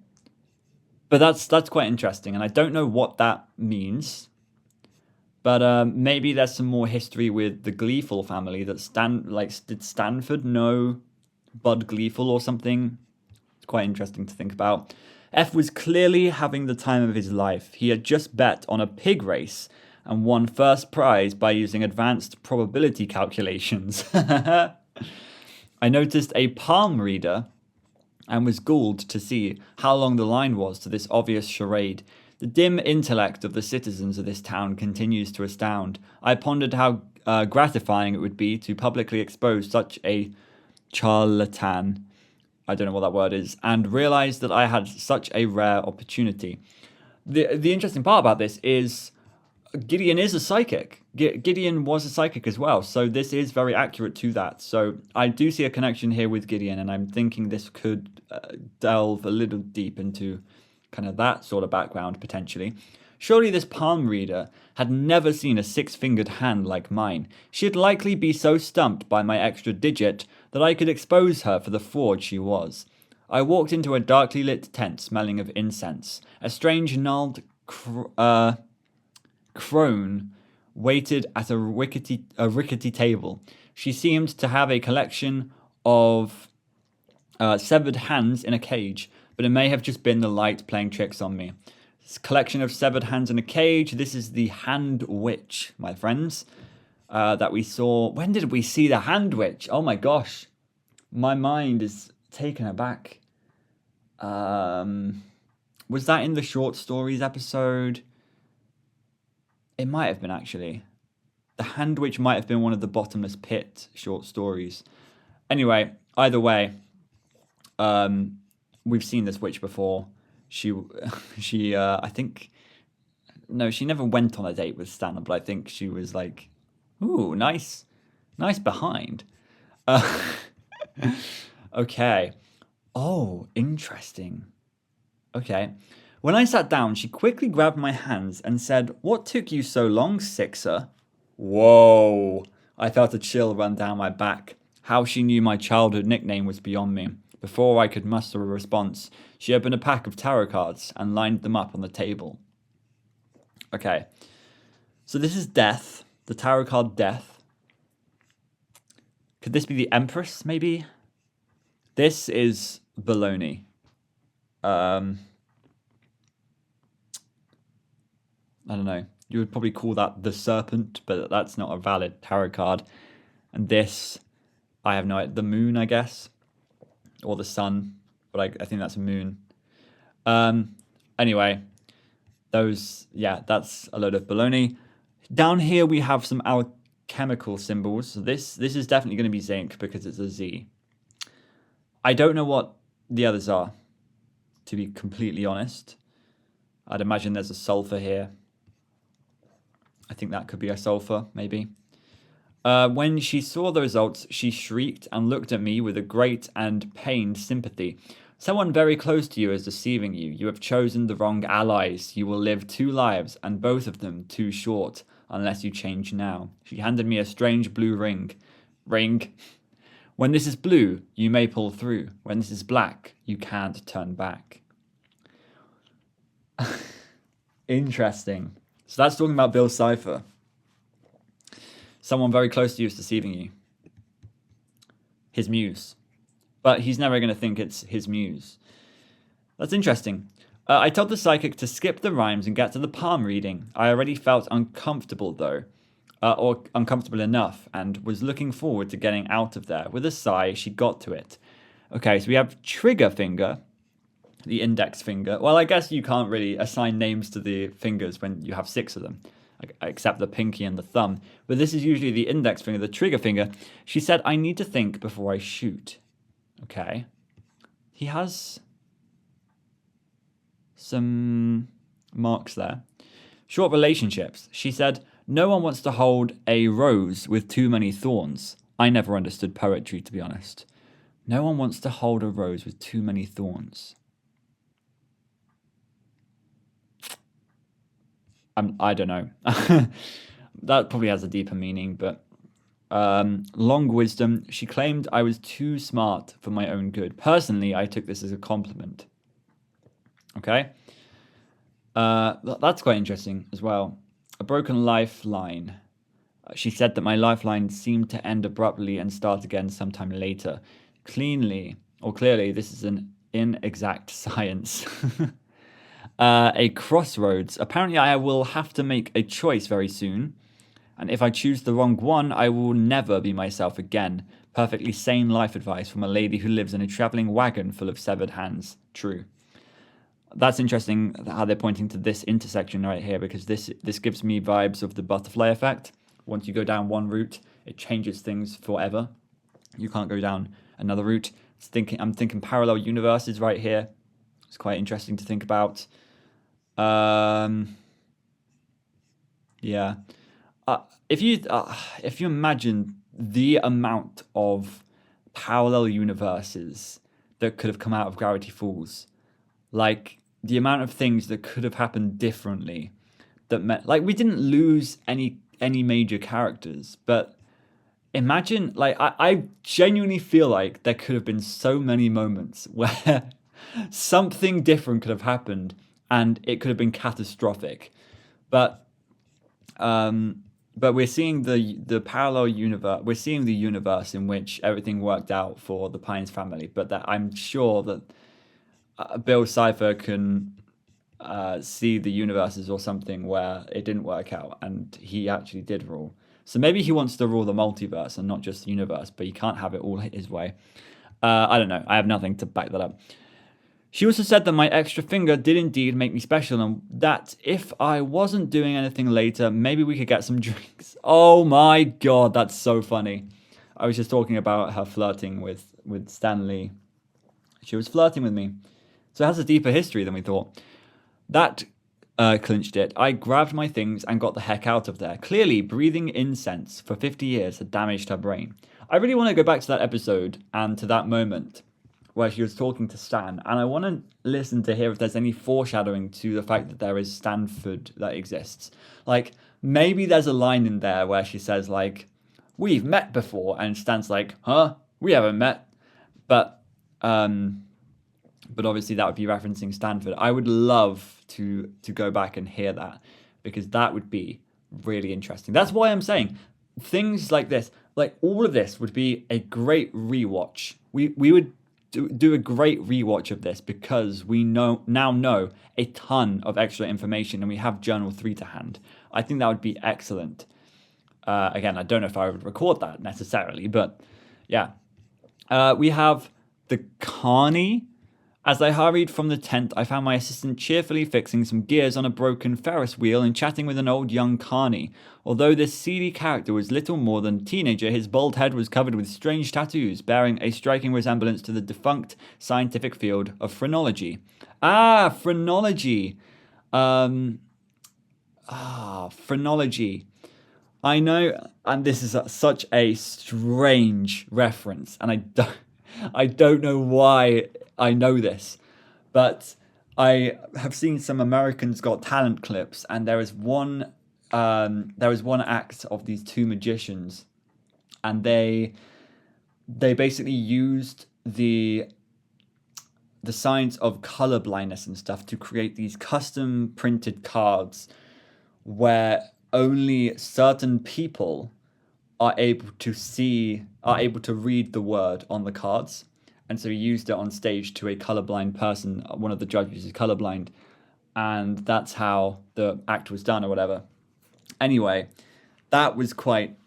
but that's quite interesting, and I don't know what that means. But maybe there's some more history with the Gleeful family. Did Stanford know Bud Gleeful or something? It's quite interesting to think about. F was clearly having the time of his life. He had just bet on a pig race and won first prize by using advanced probability calculations. I noticed a palm reader and was galled to see how long the line was to this obvious charade. The dim intellect of the citizens of this town continues to astound. I pondered how gratifying it would be to publicly expose such a charlatan, I don't know what that word is, and realized that I had such a rare opportunity. The interesting part about this is Gideon is a psychic. Gideon was a psychic as well, so this is very accurate to that. So I do see a connection here with Gideon, and I'm thinking this could delve a little deep into kind of that sort of background, potentially. Surely this palm reader had never seen a six-fingered hand like mine. She'd likely be so stumped by my extra digit that I could expose her for the fraud she was. I walked into a darkly lit tent smelling of incense. A strange gnarled crone waited at a rickety table. She seemed to have a collection of severed hands in a cage, but it may have just been the light playing tricks on me. This collection of severed hands in a cage. This is the Hand Witch, my friends, that we saw. When did we see the Hand Witch? Oh my gosh, my mind is taken aback. Was that in the short stories episode? It might have been, actually. The Hand Witch might have been one of the Bottomless Pit short stories. Anyway, either way, we've seen this witch before. I think, no, she never went on a date with Stan, but I think she was like, ooh, nice behind. Okay. Oh, interesting. Okay. When I sat down, she quickly grabbed my hands and said, "What took you so long, Sixer?" Whoa. I felt a chill run down my back. How she knew my childhood nickname was beyond me. Before I could muster a response, she opened a pack of tarot cards and lined them up on the table. Okay. So this is Death, the tarot card Death. Could this be the Empress, maybe? This is baloney. I don't know. You would probably call that the Serpent, but that's not a valid tarot card. And this, I have no idea. The Moon, I guess. Or the Sun. But I think that's a moon. Anyway. That's a load of baloney. Down here we have some alchemical symbols. So this is definitely going to be zinc because it's a Z. I don't know what the others are, to be completely honest. I'd imagine there's a sulfur here. I think that could be a sulfur, maybe. When she saw the results, she shrieked and looked at me with a great and pained sympathy. "Someone very close to you is deceiving you. You have chosen the wrong allies. You will live 2 lives, and both of them too short, unless you change now." She handed me a strange blue ring. Ring. "When this is blue, you may pull through. When this is black, you can't turn back." Interesting. So that's talking about Bill Cipher. Someone very close to you is deceiving you. His muse. But he's never going to think it's his muse. That's interesting. I told the psychic to skip the rhymes and get to the palm reading. I already felt uncomfortable, though. Or uncomfortable enough, and was looking forward to getting out of there. With a sigh, she got to it. Okay, so we have trigger finger, the index finger. Well, I guess you can't really assign names to the fingers when you have 6 of them, except the pinky and the thumb. But this is usually the index finger, the trigger finger. She said, "I need to think before I shoot." Okay. He has some marks there. Short relationships. She said, "No one wants to hold a rose with too many thorns." I never understood poetry, to be honest. No one wants to hold a rose with too many thorns. I don't know. That probably has a deeper meaning, but long wisdom. She claimed I was too smart for my own good. Personally, I took this as a compliment. Okay. That's quite interesting as well. A broken lifeline. She said that my lifeline seemed to end abruptly and start again sometime later. Clearly, this is an inexact science. A crossroads. Apparently, I will have to make a choice very soon. And if I choose the wrong one, I will never be myself again. Perfectly sane life advice from a lady who lives in a traveling wagon full of severed hands. True. That's interesting how they're pointing to this intersection right here, because this gives me vibes of the butterfly effect. Once you go down one route, it changes things forever. You can't go down another route. I'm thinking parallel universes right here. It's quite interesting to think about. Yeah. If you imagine the amount of parallel universes that could have come out of Gravity Falls, like the amount of things that could have happened differently, that meant, like, we didn't lose any major characters, but imagine, like, I genuinely feel like there could have been so many moments where something different could have happened and it could have been catastrophic. But but we're seeing the parallel universe. We're seeing the universe in which everything worked out for the Pines family. But that I'm sure that Bill Cipher can see the universes or something where it didn't work out and he actually did rule. So maybe he wants to rule the multiverse and not just the universe, but he can't have it all his way. I don't know. I have nothing to back that up. She also said that my extra finger did indeed make me special, and that if I wasn't doing anything later, maybe we could get some drinks. Oh my god, that's so funny. I was just talking about her flirting with Stanley. She was flirting with me. So it has a deeper history than we thought. That clinched it. I grabbed my things and got the heck out of there. Clearly, breathing incense for 50 years had damaged her brain. I really want to go back to that episode and to that moment where she was talking to Stan, and I want to listen to hear if there's any foreshadowing to the fact that there is Stanford that exists. Like, maybe there's a line in there where she says, like, we've met before, and Stan's like, huh? We haven't met. But obviously that would be referencing Stanford. I would love to go back and hear that, because that would be really interesting. That's why I'm saying things like this, like all of this would be a great rewatch. We would do a great rewatch of this because we now know a ton of extra information and we have Journal 3 to hand. I think that would be excellent. Again, I don't know if I would record that necessarily, but yeah. We have the carny. As I hurried from the tent, I found my assistant cheerfully fixing some gears on a broken Ferris wheel and chatting with an old young carny. Although this seedy character was little more than a teenager, his bald head was covered with strange tattoos, bearing a striking resemblance to the defunct scientific field of phrenology. Phrenology. Phrenology. I know, and this is such a strange reference, and I don't know why I know this, but I have seen some Americans Got Talent clips, and there is one act of these two magicians, and they basically used the science of color blindness and stuff to create these custom printed cards where only certain people are able to read the word on the cards. And so he used it on stage to a colorblind person. One of the judges is colorblind, and that's how the act was done or whatever. Anyway, that was quite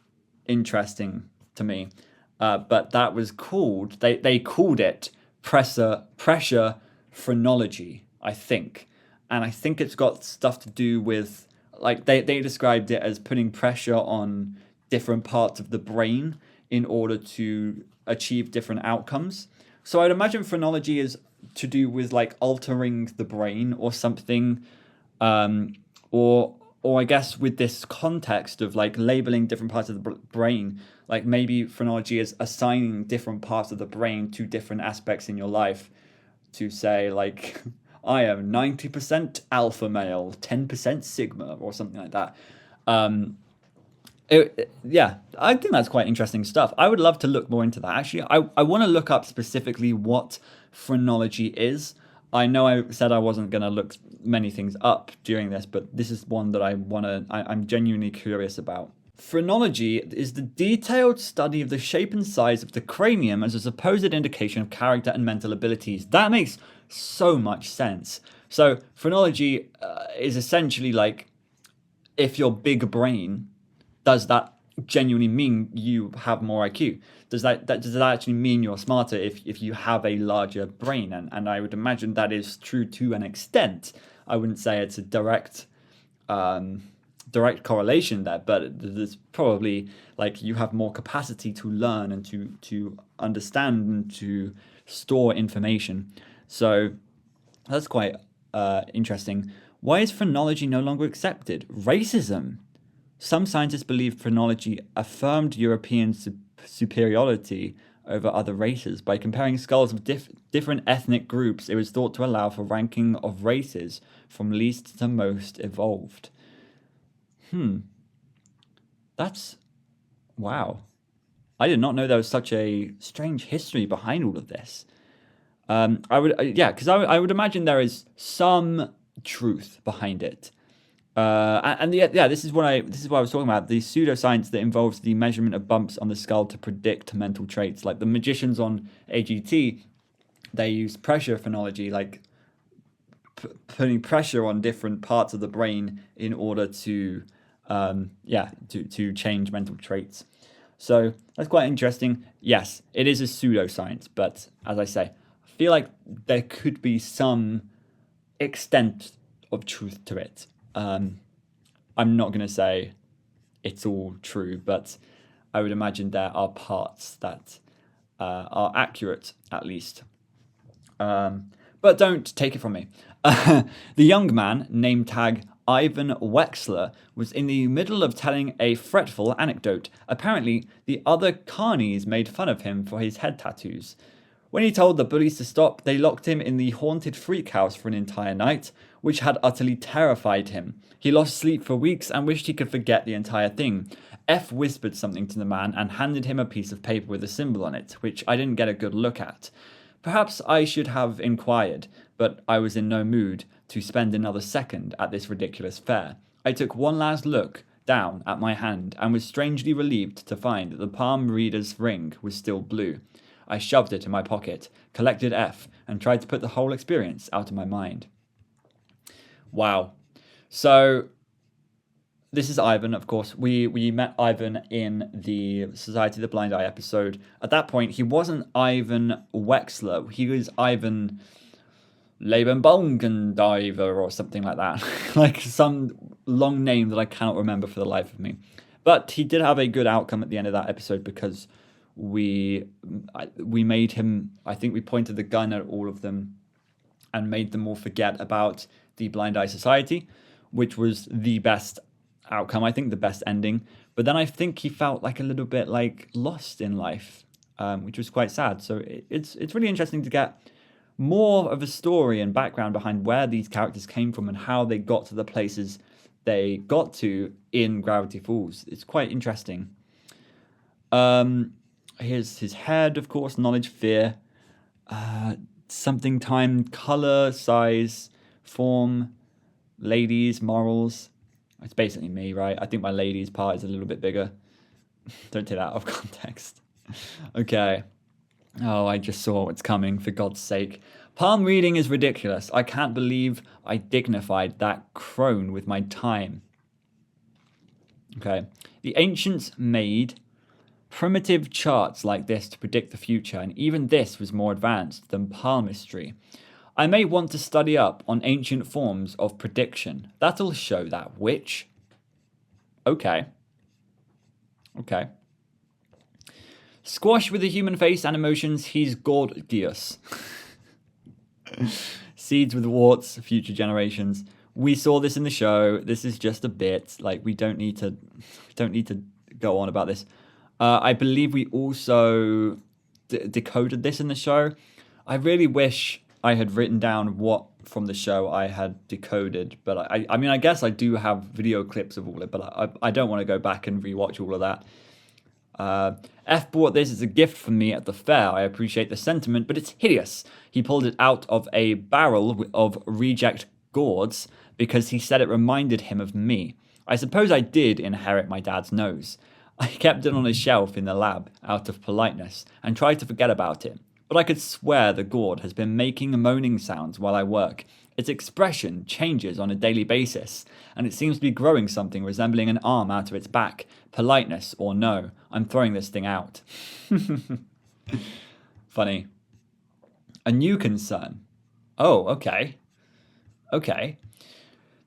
interesting to me. But that was called, they called it pressure phrenology, I think. And I think it's got stuff to do with, like, they described it as putting pressure on different parts of the brain in order to achieve different outcomes. So I'd imagine phrenology is to do with like altering the brain or something, or I guess with this context of like labeling different parts of the brain, like maybe phrenology is assigning different parts of the brain to different aspects in your life, to say like I am 90% alpha male, 10% sigma, or something like that. Yeah, I think that's quite interesting stuff. I would love to look more into that. Actually, I want to look up specifically what phrenology is. I know I said I wasn't going to look many things up during this, but this is one that I'm genuinely curious about. Phrenology is the detailed study of the shape and size of the cranium as a supposed indication of character and mental abilities. That makes so much sense. So phrenology is essentially like, if your big brain, does that genuinely mean you have more IQ? Does that actually mean you're smarter if you have a larger brain? And I would imagine that is true to an extent. I wouldn't say it's a direct correlation there, but there's probably like you have more capacity to learn and to understand and to store information. So that's quite interesting. Why is phrenology no longer accepted? Racism. Some scientists believe phrenology affirmed European superiority over other races. By comparing skulls of different ethnic groups, it was thought to allow for ranking of races from least to most evolved. That's... wow. I did not know there was such a strange history behind all of this. Because I would imagine there is some truth behind it. This is what I was talking about. The pseudoscience that involves the measurement of bumps on the skull to predict mental traits. Like the magicians on AGT, they use pressure phrenology, like putting pressure on different parts of the brain in order to change mental traits. So that's quite interesting. Yes, it is a pseudoscience, but as I say, I feel like there could be some extent of truth to it. I'm not going to say it's all true, but I would imagine there are parts that are accurate, at least. But don't take it from me. The young man, name tag Ivan Wexler, was in the middle of telling a fretful anecdote. Apparently, the other carnies made fun of him for his head tattoos. When he told the bullies to stop, they locked him in the haunted freak house for an entire night, which had utterly terrified him. He lost sleep for weeks and wished he could forget the entire thing. F whispered something to the man and handed him a piece of paper with a symbol on it, which I didn't get a good look at. Perhaps I should have inquired, but I was in no mood to spend another second at this ridiculous fair. I took one last look down at my hand and was strangely relieved to find that the palm reader's ring was still blue. I shoved it in my pocket, collected F, and tried to put the whole experience out of my mind. Wow. So, this is Ivan, of course. We met Ivan in the Society of the Blind Eye episode. At that point, he wasn't Ivan Wexler. He was Ivan Lebenbogendiver or something like that. Like some long name that I cannot remember for the life of me. But he did have a good outcome at the end of that episode because we made him, I think we pointed the gun at all of them and made them all forget about the Blind Eye Society, which was the best outcome, I think the best ending. But then I think he felt like a little bit like lost in life, which was quite sad. So it's really interesting to get more of a story and background behind where these characters came from and how they got to the places they got to in Gravity Falls. It's quite interesting. Here's his head, of course: knowledge, fear, something, time, color, size, form, ladies, morals. It's basically me, right? I think my ladies part is a little bit bigger. Don't take that out of context. Okay. Oh, I just saw what's coming, for God's sake. Palm reading is ridiculous. I can't believe I dignified that crone with my time. Okay. The ancients made primitive charts like this to predict the future, and even this was more advanced than palmistry. I may want to study up on ancient forms of prediction. That'll show that witch. Okay. Squash with a human face and emotions, he's gorgeous. Seeds with warts, future generations. We saw this in the show. This is just a bit. Like, we don't need to go on about this. I believe we also decoded this in the show. I really wish I had written down what from the show I had decoded, but I mean, I guess I do have video clips of all it, but I don't want to go back and rewatch all of that. F bought this as a gift from me at the fair. I appreciate the sentiment, but it's hideous. He pulled it out of a barrel of reject gourds because he said it reminded him of me. I suppose I did inherit my dad's nose. I kept it on a shelf in the lab out of politeness and tried to forget about it. But I could swear the gourd has been making moaning sounds while I work. Its expression changes on a daily basis, and it seems to be growing something resembling an arm out of its back. Politeness or no, I'm throwing this thing out. Funny. A new concern. Oh, okay.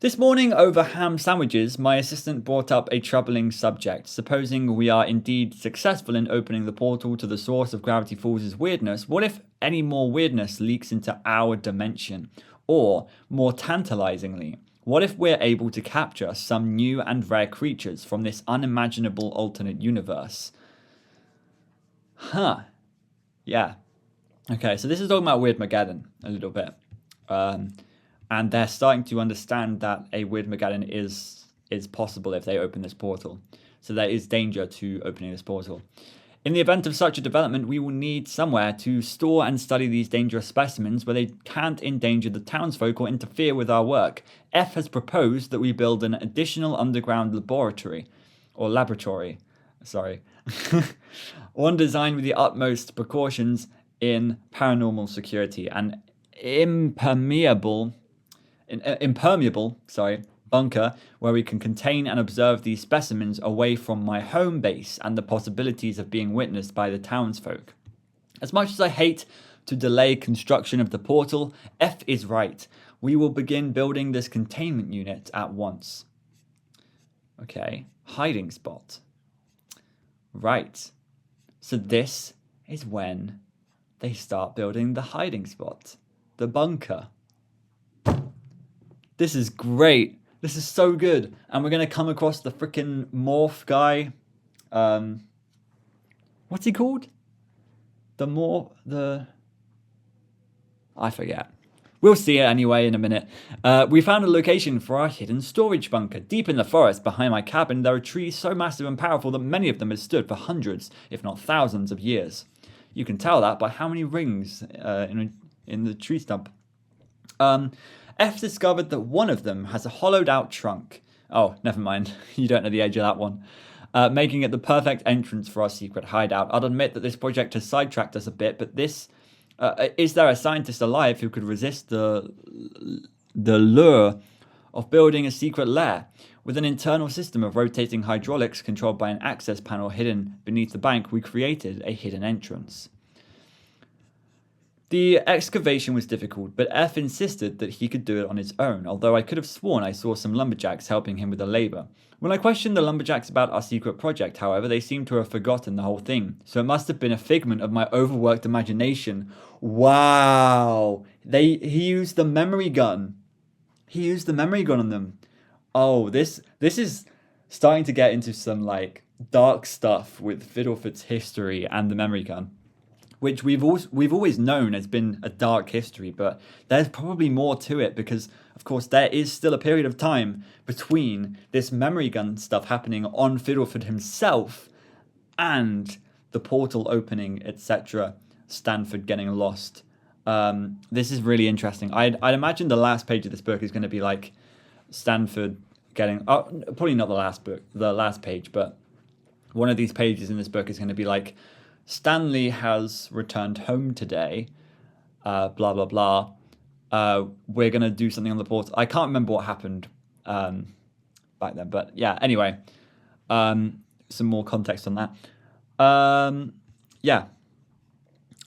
This morning over ham sandwiches, my assistant brought up a troubling subject. Supposing we are indeed successful in opening the portal to the source of Gravity Falls' weirdness, what if any more weirdness leaks into our dimension? Or, more tantalizingly, what if we're able to capture some new and rare creatures from this unimaginable alternate universe? Huh. Yeah. Okay, so this is talking about Weirdmageddon a little bit. And they're starting to understand that a Weirdmageddon is possible if they open this portal. So there is danger to opening this portal. In the event of such a development, we will need somewhere to store and study these dangerous specimens where they can't endanger the townsfolk or interfere with our work. F has proposed that we build an additional underground laboratory, one designed with the utmost precautions in paranormal security, an impermeable bunker where we can contain and observe these specimens away from my home base and the possibilities of being witnessed by the townsfolk. As much as I hate to delay construction of the portal, F is right. We will begin building this containment unit at once. Okay, hiding spot. Right. So this is when they start building the hiding spot, the bunker. This is great. This is so good. And we're going to come across the freaking morph guy. What's he called? I forget. We'll see it anyway in a minute. We found a location for our hidden storage bunker. Deep in the forest behind my cabin, there are trees so massive and powerful that many of them have stood for hundreds, if not thousands of years. You can tell that by how many rings in the tree stump. F discovered that one of them has a hollowed out trunk. Oh, never mind. You don't know the age of that one. Making it the perfect entrance for our secret hideout. I'll admit that this project has sidetracked us a bit, but is there a scientist alive who could resist the lure of building a secret lair? With an internal system of rotating hydraulics controlled by an access panel hidden beneath the bank, we created a hidden entrance. The excavation was difficult, but F insisted that he could do it on his own, although I could have sworn I saw some lumberjacks helping him with the labor. When I questioned the lumberjacks about our secret project, however, they seemed to have forgotten the whole thing, so it must have been a figment of my overworked imagination. Wow! He used the memory gun. He used the memory gun on them. Oh, this is starting to get into some, like, dark stuff with Fiddlefoot's history and the memory gun, which we've always known has been a dark history, but there's probably more to it because, of course, there is still a period of time between this memory gun stuff happening on Fiddlefoot himself and the portal opening, etc., Stanford getting lost. This is really interesting. I'd imagine the last page of this book is going to be like Stanford getting... Oh, probably not the last page, but one of these pages in this book is going to be like, Stanley has returned home today, blah, blah, blah. We're going to do something on the portal. I can't remember what happened back then. But yeah, anyway, some more context on that.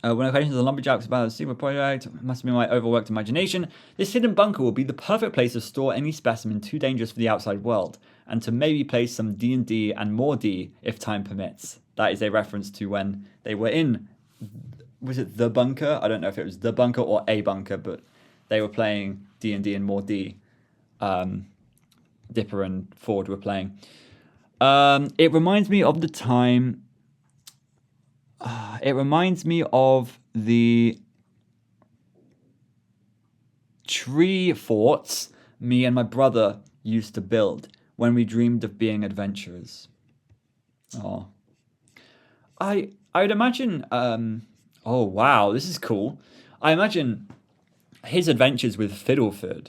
When I questioned the lumberjacks about the secret project, it must have been my overworked imagination. This hidden bunker will be the perfect place to store any specimen too dangerous for the outside world, and to maybe place some D&D and more D if time permits. That is a reference to when they were in, was it the bunker? I don't know if it was the bunker or a bunker, but they were playing D&D and more D. Dipper and Ford were playing. It reminds me of the time... it reminds me of the tree forts me and my brother used to build when we dreamed of being adventurers. Oh. I'd imagine... oh, wow, this is cool. I imagine his adventures with Fiddleford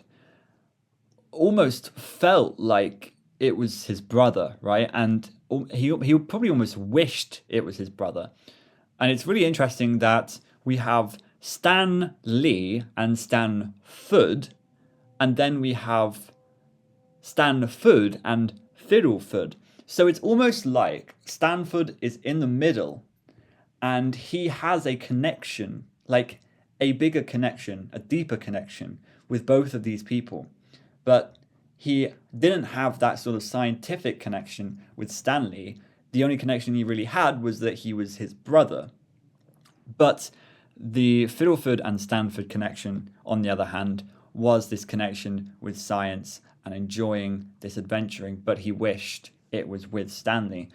almost felt like it was his brother, right? And he probably almost wished it was his brother. And it's really interesting that we have Stan Lee and Stan Food, and then we have Stan Food and Fiddleford. So it's almost like Stanford is in the middle and he has a connection, like a bigger connection, a deeper connection with both of these people. But he didn't have that sort of scientific connection with Stanley. The only connection he really had was that he was his brother. But the Fiddleford and Stanford connection, on the other hand, was this connection with science and enjoying this adventuring, but he wished it was with Stanley.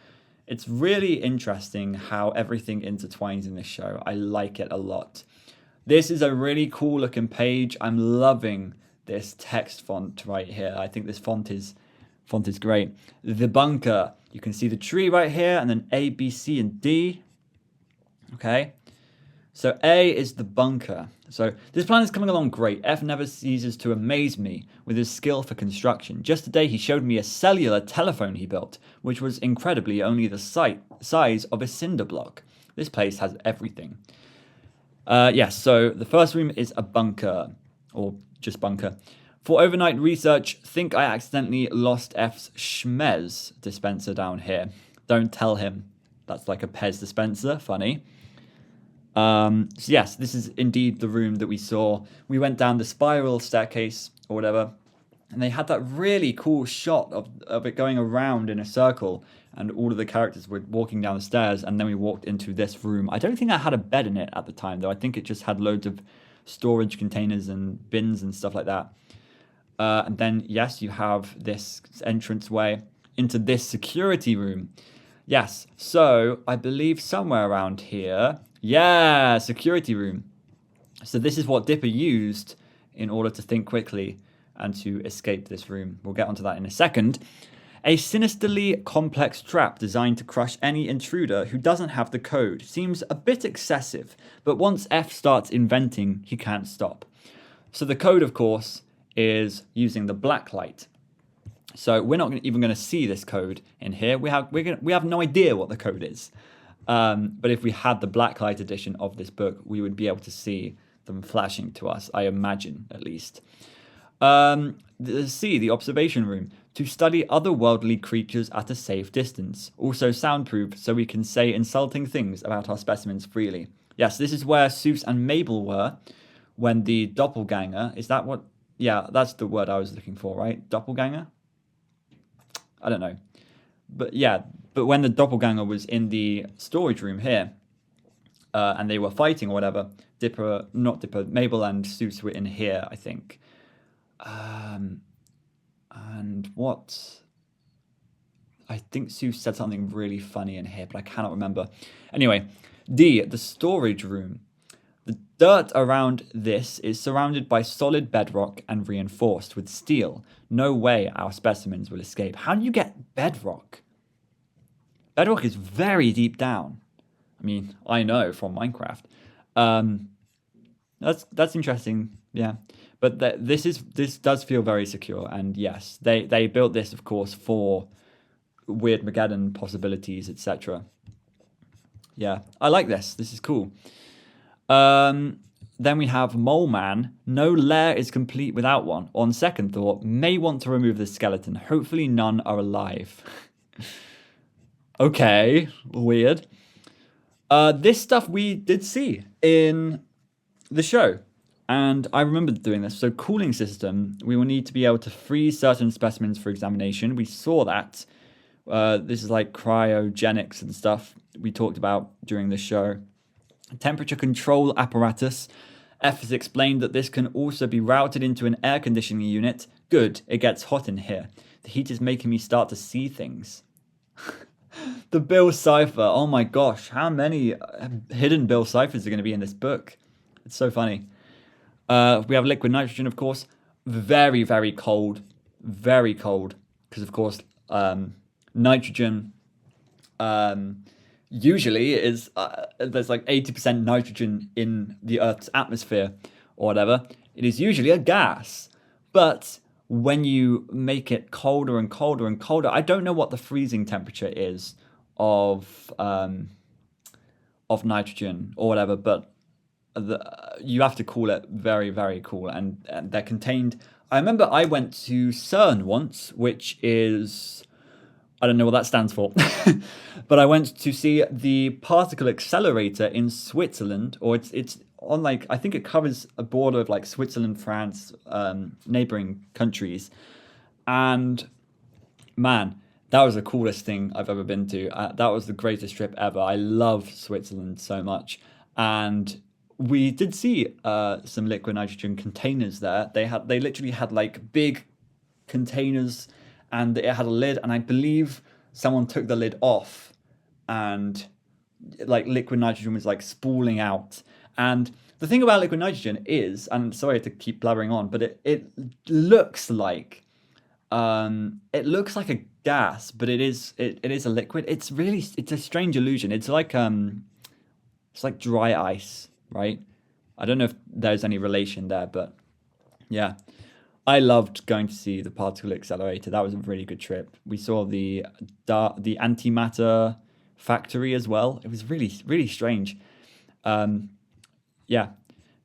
It's really interesting how everything intertwines in this show. I like it a lot. This is a really cool looking page. I'm loving this text font right here. I think this font is great. The bunker. You can see the tree right here, and then A, B, C, and D. Okay. So A is the bunker. So this plan is coming along great. F never ceases to amaze me with his skill for construction. Just today he showed me a cellular telephone he built, which was incredibly only the size of a cinder block. This place has everything. Yes, so the first room is a bunker, or just bunker. For overnight research, think I accidentally lost F's Schmez dispenser down here. Don't tell him. That's like a Pez dispenser. Funny. So yes, this is indeed the room that we saw. We went down the spiral staircase or whatever, and they had that really cool shot of it going around in a circle, and all of the characters were walking down the stairs, and then we walked into this room. I don't think that had a bed in it at the time, though. I think it just had loads of storage containers and bins and stuff like that. And then, yes, you have this entranceway into this security room. Yes, so I believe somewhere around here... Yeah, security room. So this is what Dipper used in order to think quickly and to escape this room. We'll get onto that in a second. A sinisterly complex trap designed to crush any intruder who doesn't have the code. Seems a bit excessive, but once F starts inventing, he can't stop. So the code, of course, is using the black light. So we're not even going to see this code in here. We have no idea what the code is. But if we had the blacklight edition of this book, we would be able to see them flashing to us, I imagine, at least. C, the observation room, to study otherworldly creatures at a safe distance. Also soundproof, so we can say insulting things about our specimens freely. Yes, this is where Seuss and Mabel were when the doppelganger, is that what? Yeah, that's the word I was looking for, right? Doppelganger? I don't know. But yeah, but when the doppelganger was in the storage room here, and they were fighting or whatever, Mabel and Seuss were in here, I think. And what? I think Seuss said something really funny in here, but I cannot remember. Anyway, D, the storage room. The dirt around this is surrounded by solid bedrock and reinforced with steel. No way our specimens will escape. How do you get bedrock? Bedrock is very deep down. I mean, I know from Minecraft. That's interesting, yeah. But this does feel very secure, and yes, they built this, of course, for weird Mageddon possibilities, etc. Yeah, I like this. This is cool. Then we have Mole Man. No lair is complete without one. On second thought, may want to remove the skeleton. Hopefully none are alive. Okay, weird. This stuff we did see in the show. And I remember doing this. So cooling system, we will need to be able to freeze certain specimens for examination. We saw that. This is like cryogenics and stuff we talked about during the show. Temperature control apparatus. F has explained that this can also be routed into an air conditioning unit. Good, it gets hot in here. The heat is making me start to see things. The Bill cipher. Oh my gosh, how many hidden Bill ciphers are going to be in this book? It's so funny. We have liquid nitrogen, of course. Very, very cold. Very cold. Because, of course, nitrogen usually is... there's like 80% nitrogen in the Earth's atmosphere or whatever. It is usually a gas. But when you make it colder and colder and colder... I don't know what the freezing temperature is of nitrogen or whatever, but... you have to cool it very, very cool, and they're contained. I remember I went to CERN once, which is, I don't know what that stands for, but I went to see the particle accelerator in Switzerland, or it's on like, I think it covers a border of like Switzerland, France, neighboring countries, and man, that was the coolest thing I've ever been to. That was the greatest trip ever. I love Switzerland so much, and we did see some liquid nitrogen containers there. They literally had like big containers, and it had a lid, and I believe someone took the lid off, and like liquid nitrogen was like spooling out. And the thing about liquid nitrogen is, and sorry to keep blabbering on, but it looks like a gas, but it is a liquid. It's a strange illusion. It's like It's like dry ice, right? I don't know if there's any relation there, but yeah. I loved going to see the particle accelerator. That was a really good trip. We saw the antimatter factory as well. It was really, really strange. Yeah.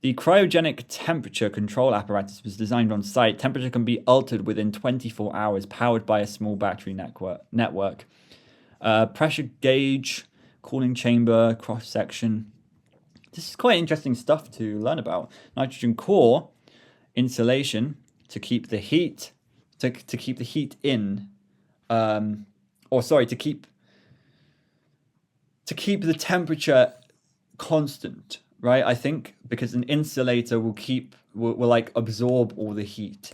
The cryogenic temperature control apparatus was designed on site. Temperature can be altered within 24 hours, powered by a small battery network. Pressure gauge, cooling chamber, cross section. This is quite interesting stuff to learn about. Nitrogen core, insulation to keep the heat, to keep the heat in, to keep the temperature constant, right? I think because an insulator will like absorb all the heat.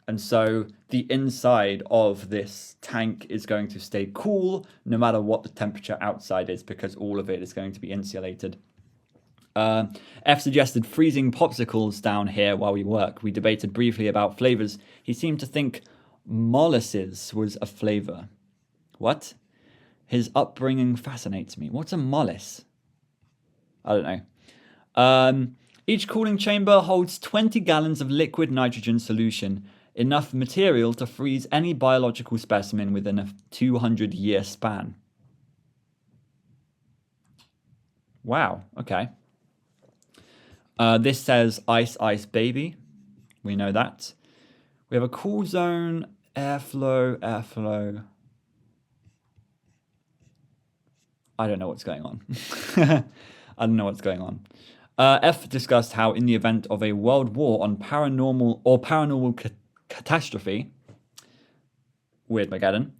And so the inside of this tank is going to stay cool no matter what the temperature outside is, because all of it is going to be insulated. F suggested freezing popsicles down here while we work. We debated briefly about flavors. He seemed to think molasses was a flavor. What? His upbringing fascinates me. What's a mollusk? I don't know. Each cooling chamber holds 20 gallons of liquid nitrogen solution, enough material to freeze any biological specimen within a 200-year span. Wow, okay. This says ice, ice, baby. We know that. We have a cool zone, airflow. I don't know what's going on. I don't know what's going on. F discussed how in the event of a world war on paranormal catastrophe, Weirdmageddon,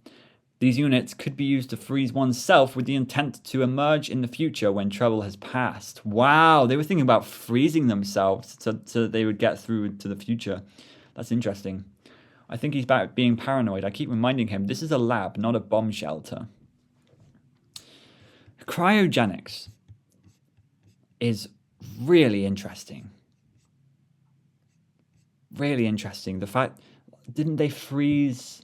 these units could be used to freeze oneself with the intent to emerge in the future when trouble has passed. Wow, they were thinking about freezing themselves so they would get through to the future. That's interesting. I think he's back being paranoid. I keep reminding him this is a lab, not a bomb shelter. Cryogenics is really interesting. Really interesting. The fact, didn't they freeze...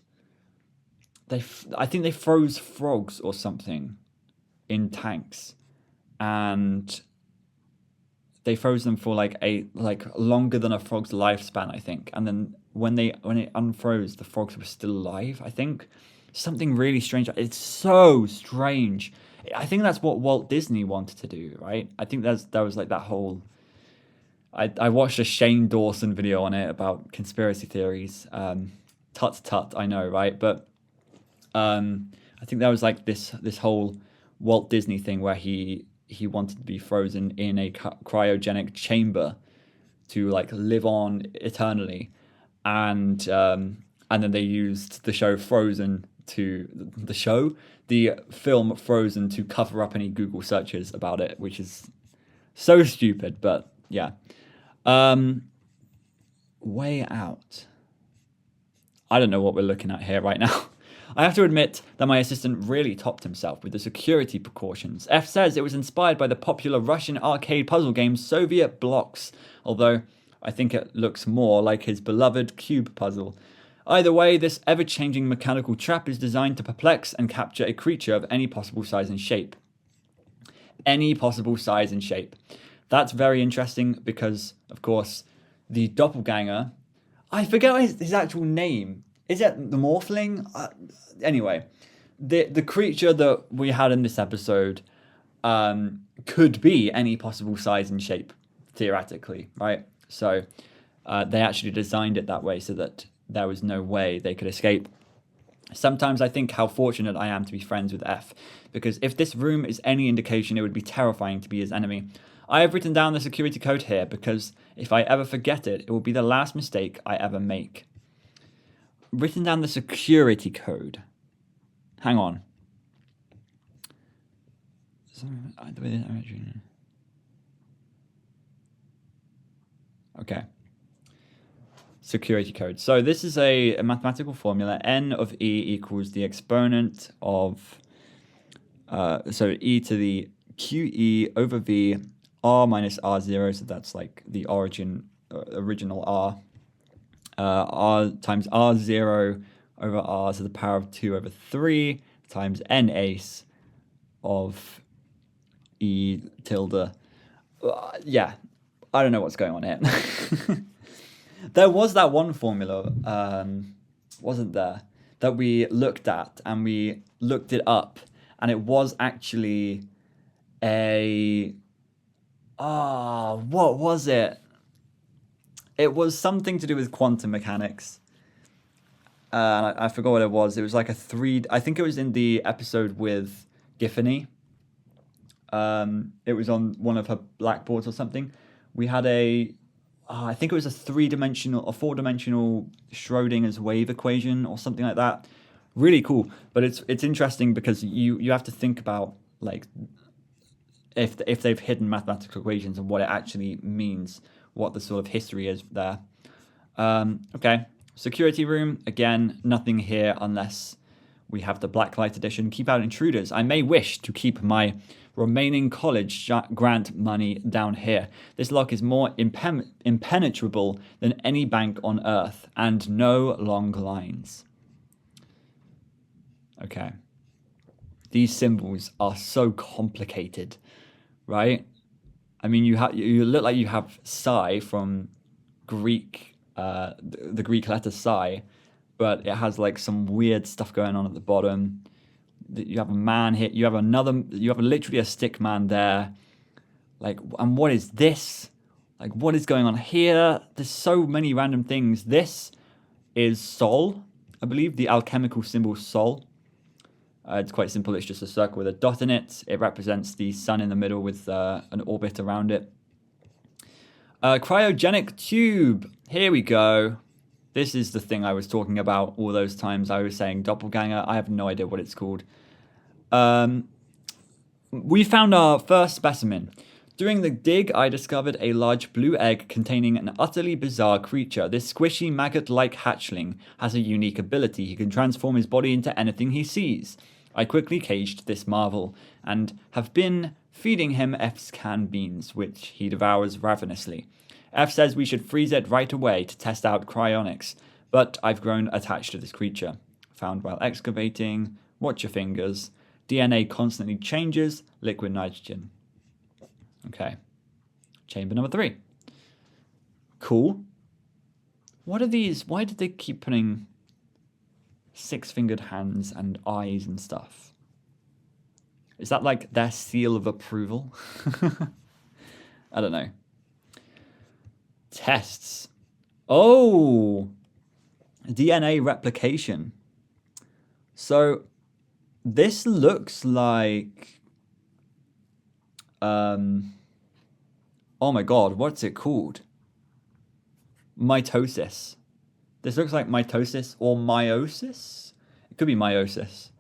I think they froze frogs or something in tanks, and they froze them for like longer than a frog's lifespan, I think. And then when it unfroze, the frogs were still alive. I think something really strange. It's so strange. I think that's what Walt Disney wanted to do, right? I think that was like that whole. I watched a Shane Dawson video on it about conspiracy theories. Tut, I know, right? But I think that was like this whole Walt Disney thing where he wanted to be frozen in a cryogenic chamber to like live on eternally, and then they used the film Frozen to cover up any Google searches about it, which is so stupid, but yeah. Way out. I don't know what we're looking at here right now. I have to admit that my assistant really topped himself with the security precautions. F says it was inspired by the popular Russian arcade puzzle game Soviet Blocks, although I think it looks more like his beloved cube puzzle. Either way, this ever-changing mechanical trap is designed to perplex and capture a creature of any possible size and shape. Any possible size and shape. That's very interesting because, of course, the doppelganger... I forget his actual name. Is it the morphling? Anyway, the creature that we had in this episode could be any possible size and shape, theoretically, right? So they actually designed it that way so that there was no way they could escape. Sometimes I think how fortunate I am to be friends with F, because if this room is any indication, it would be terrifying to be his enemy. I have written down the security code here because if I ever forget it, it will be the last mistake I ever make. Written down the security code. Hang on. Okay. Security code. So this is a mathematical formula. N of E equals the exponent of... so E to the QE over V R minus R0. So that's like the original R. R times R0 over R to the power of 2 over 3 times N ace of E tilde. Yeah, I don't know what's going on here. There was that one formula, wasn't there, that we looked at, and we looked it up, and it was actually what was it? It was something to do with quantum mechanics. I forgot what it was. It was like I think it was in the episode with Giffany. It was on one of her blackboards or something. We had I think it was a 4-dimensional Schrodinger's wave equation or something like that. Really cool. But it's interesting because you have to think about like if they've hidden mathematical equations and what it actually means, what the sort of history is there. Okay. Security room, again, nothing here unless we have the Blacklight edition. Keep out intruders. I may wish to keep my remaining college grant money down here. This lock is more impenetrable than any bank on earth, and no long lines. Okay. These symbols are so complicated, right? I mean, you look like you have psi from Greek, the Greek letter psi, but it has like some weird stuff going on at the bottom. You have a man here. You have literally a stick man there. Like, and what is this? Like, what is going on here? There's so many random things. This is Sol, I believe, the alchemical symbol Sol. It's quite simple. It's just a circle with a dot in it. It represents the sun in the middle with an orbit around it. Cryogenic tube. Here we go. This is the thing I was talking about all those times I was saying doppelganger. I have no idea what it's called. We found our first specimen. During the dig, I discovered a large blue egg containing an utterly bizarre creature. This squishy, maggot-like hatchling has a unique ability. He can transform his body into anything he sees. I quickly caged this marvel, and have been feeding him F's canned beans, which he devours ravenously. F says we should freeze it right away to test out cryonics, but I've grown attached to this creature. Found while excavating. Watch your fingers. DNA constantly changes. Liquid nitrogen. Okay. Chamber number 3. Cool. What are these? Why did they keep putting 6-fingered hands and eyes and stuff? Is that like their seal of approval? I don't know. Tests. Oh! DNA replication. So, this looks like... oh my god, what's it called? Mitosis. This looks like mitosis or meiosis. It could be meiosis.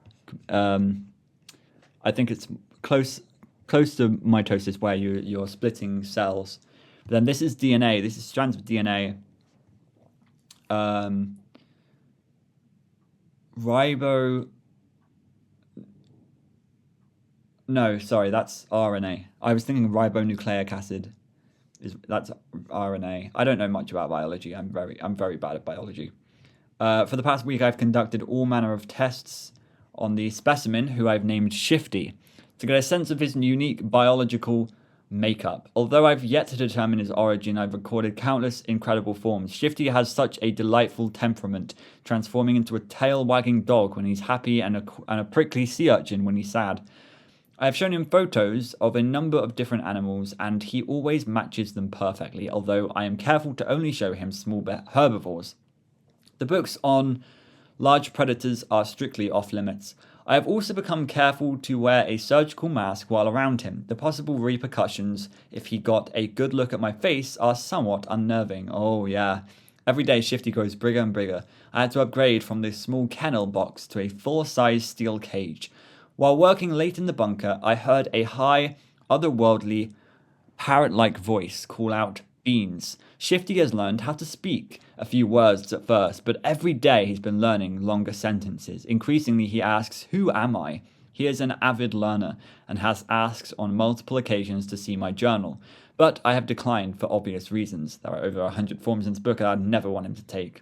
I think it's close to mitosis, where you're splitting cells. But then this is DNA. This is strands of DNA. No, sorry, that's RNA. I was thinking ribonucleic acid. That's RNA. I don't know much about biology. I'm very bad at biology. For the past week, I've conducted all manner of tests on the specimen, who I've named Shifty, to get a sense of his unique biological makeup. Although I've yet to determine his origin, I've recorded countless incredible forms. Shifty has such a delightful temperament, transforming into a tail-wagging dog when he's happy and a prickly sea urchin when he's sad. I have shown him photos of a number of different animals, and he always matches them perfectly, although I am careful to only show him small herbivores. The books on large predators are strictly off limits. I have also become careful to wear a surgical mask while around him. The possible repercussions, if he got a good look at my face, are somewhat unnerving. Oh yeah. Every day Shifty grows bigger and bigger. I had to upgrade from this small kennel box to a full-size steel cage. While working late in the bunker, I heard a high, otherworldly, parrot-like voice call out, "Beans." Shifty has learned how to speak a few words at first, but every day he's been learning longer sentences. Increasingly, he asks, "Who am I?" He is an avid learner and has asked on multiple occasions to see my journal, but I have declined for obvious reasons. There are over 100 forms in this book that I'd never want him to take.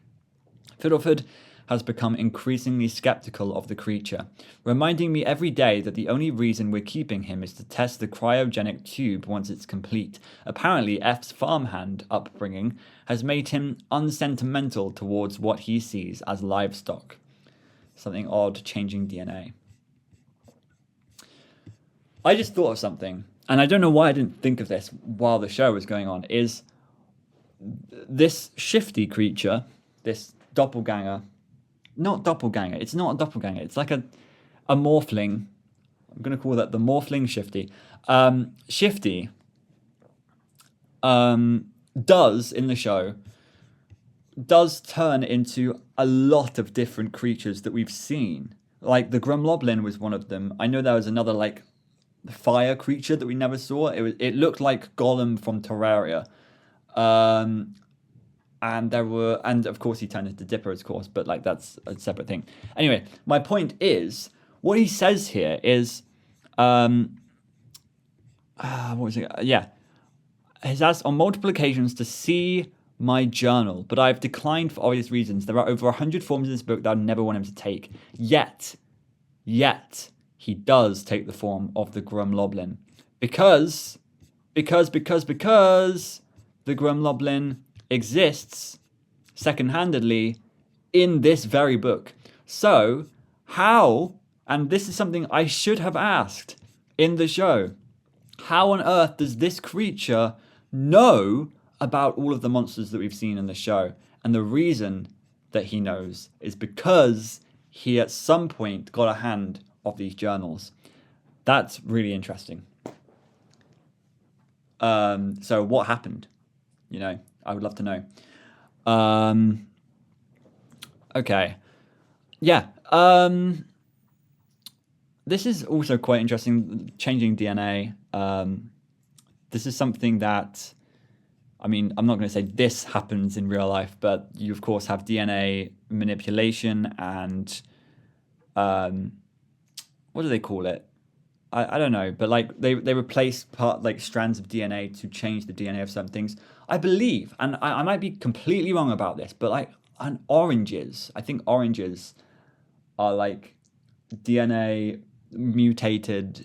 Fiddleford has become increasingly skeptical of the creature, reminding me every day that the only reason we're keeping him is to test the cryogenic tube once it's complete. Apparently, F's farmhand upbringing has made him unsentimental towards what he sees as livestock. Something odd, changing DNA. I just thought of something, and I don't know why I didn't think of this while the show was going on, is this shifty creature, this doppelganger, not doppelganger, it's not a doppelganger, it's like a morphling. I'm going to call that the morphling shifty. Shifty does, in the show, does turn into a lot of different creatures that we've seen. Like the Gremloblin was one of them. I know there was another like fire creature that we never saw. It looked like Gollum from Terraria. And of course he turned into Dipper, of course, but like that's a separate thing. Anyway, my point is, what he says here is, what was it? Yeah. He's asked on multiple occasions to see my journal, but I've declined for obvious reasons. There are over 100 forms in this book that I never want him to take. Yet, he does take the form of the Gremloblin. Because the Gremloblin exists second-handedly in this very book. So, how, and this is something I should have asked in the show, how on earth does this creature know about all of the monsters that we've seen in the show? And the reason that he knows is because he at some point got a hand of these journals. That's really interesting. So what happened? You know, I would love to know. Okay. Yeah. This is also quite interesting, changing DNA. This is something that, I mean, I'm not going to say this happens in real life, but you, of course, have DNA manipulation and, what do they call it? I don't know, but like they replace strands of DNA to change the DNA of some things. I believe, and I might be completely wrong about this, but like oranges, I think oranges are like DNA mutated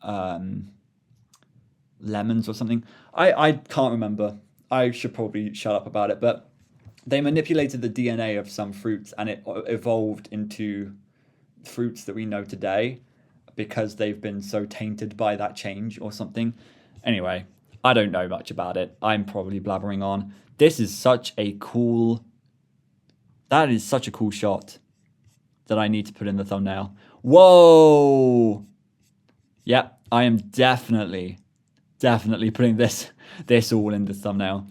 lemons or something. I can't remember. I should probably shut up about it, but they manipulated the DNA of some fruits and it evolved into fruits that we know today because they've been so tainted by that change or something. Anyway, I don't know much about it. I'm probably blabbering on. This is such a cool... That is such a cool shot that I need to put in the thumbnail. Whoa! Yep, I am definitely putting this all in the thumbnail.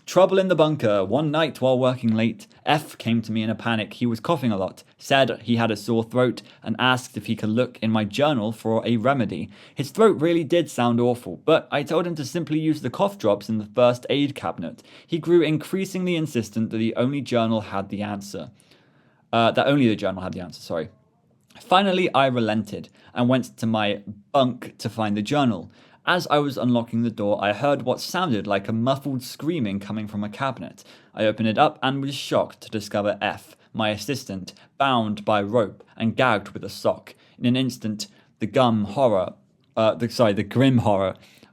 Trouble in the bunker. One night while working late, F came to me in a panic. He was coughing a lot, said he had a sore throat, and asked if he could look in my journal for a remedy. His throat really did sound awful, but I told him to simply use the cough drops in the first aid cabinet. He grew increasingly insistent that the journal had the answer. Finally, I relented and went to my bunk to find the journal. As I was unlocking the door, I heard what sounded like a muffled screaming coming from a cabinet. I opened it up and was shocked to discover F, my assistant, bound by rope and gagged with a sock. In an instant, the grim horror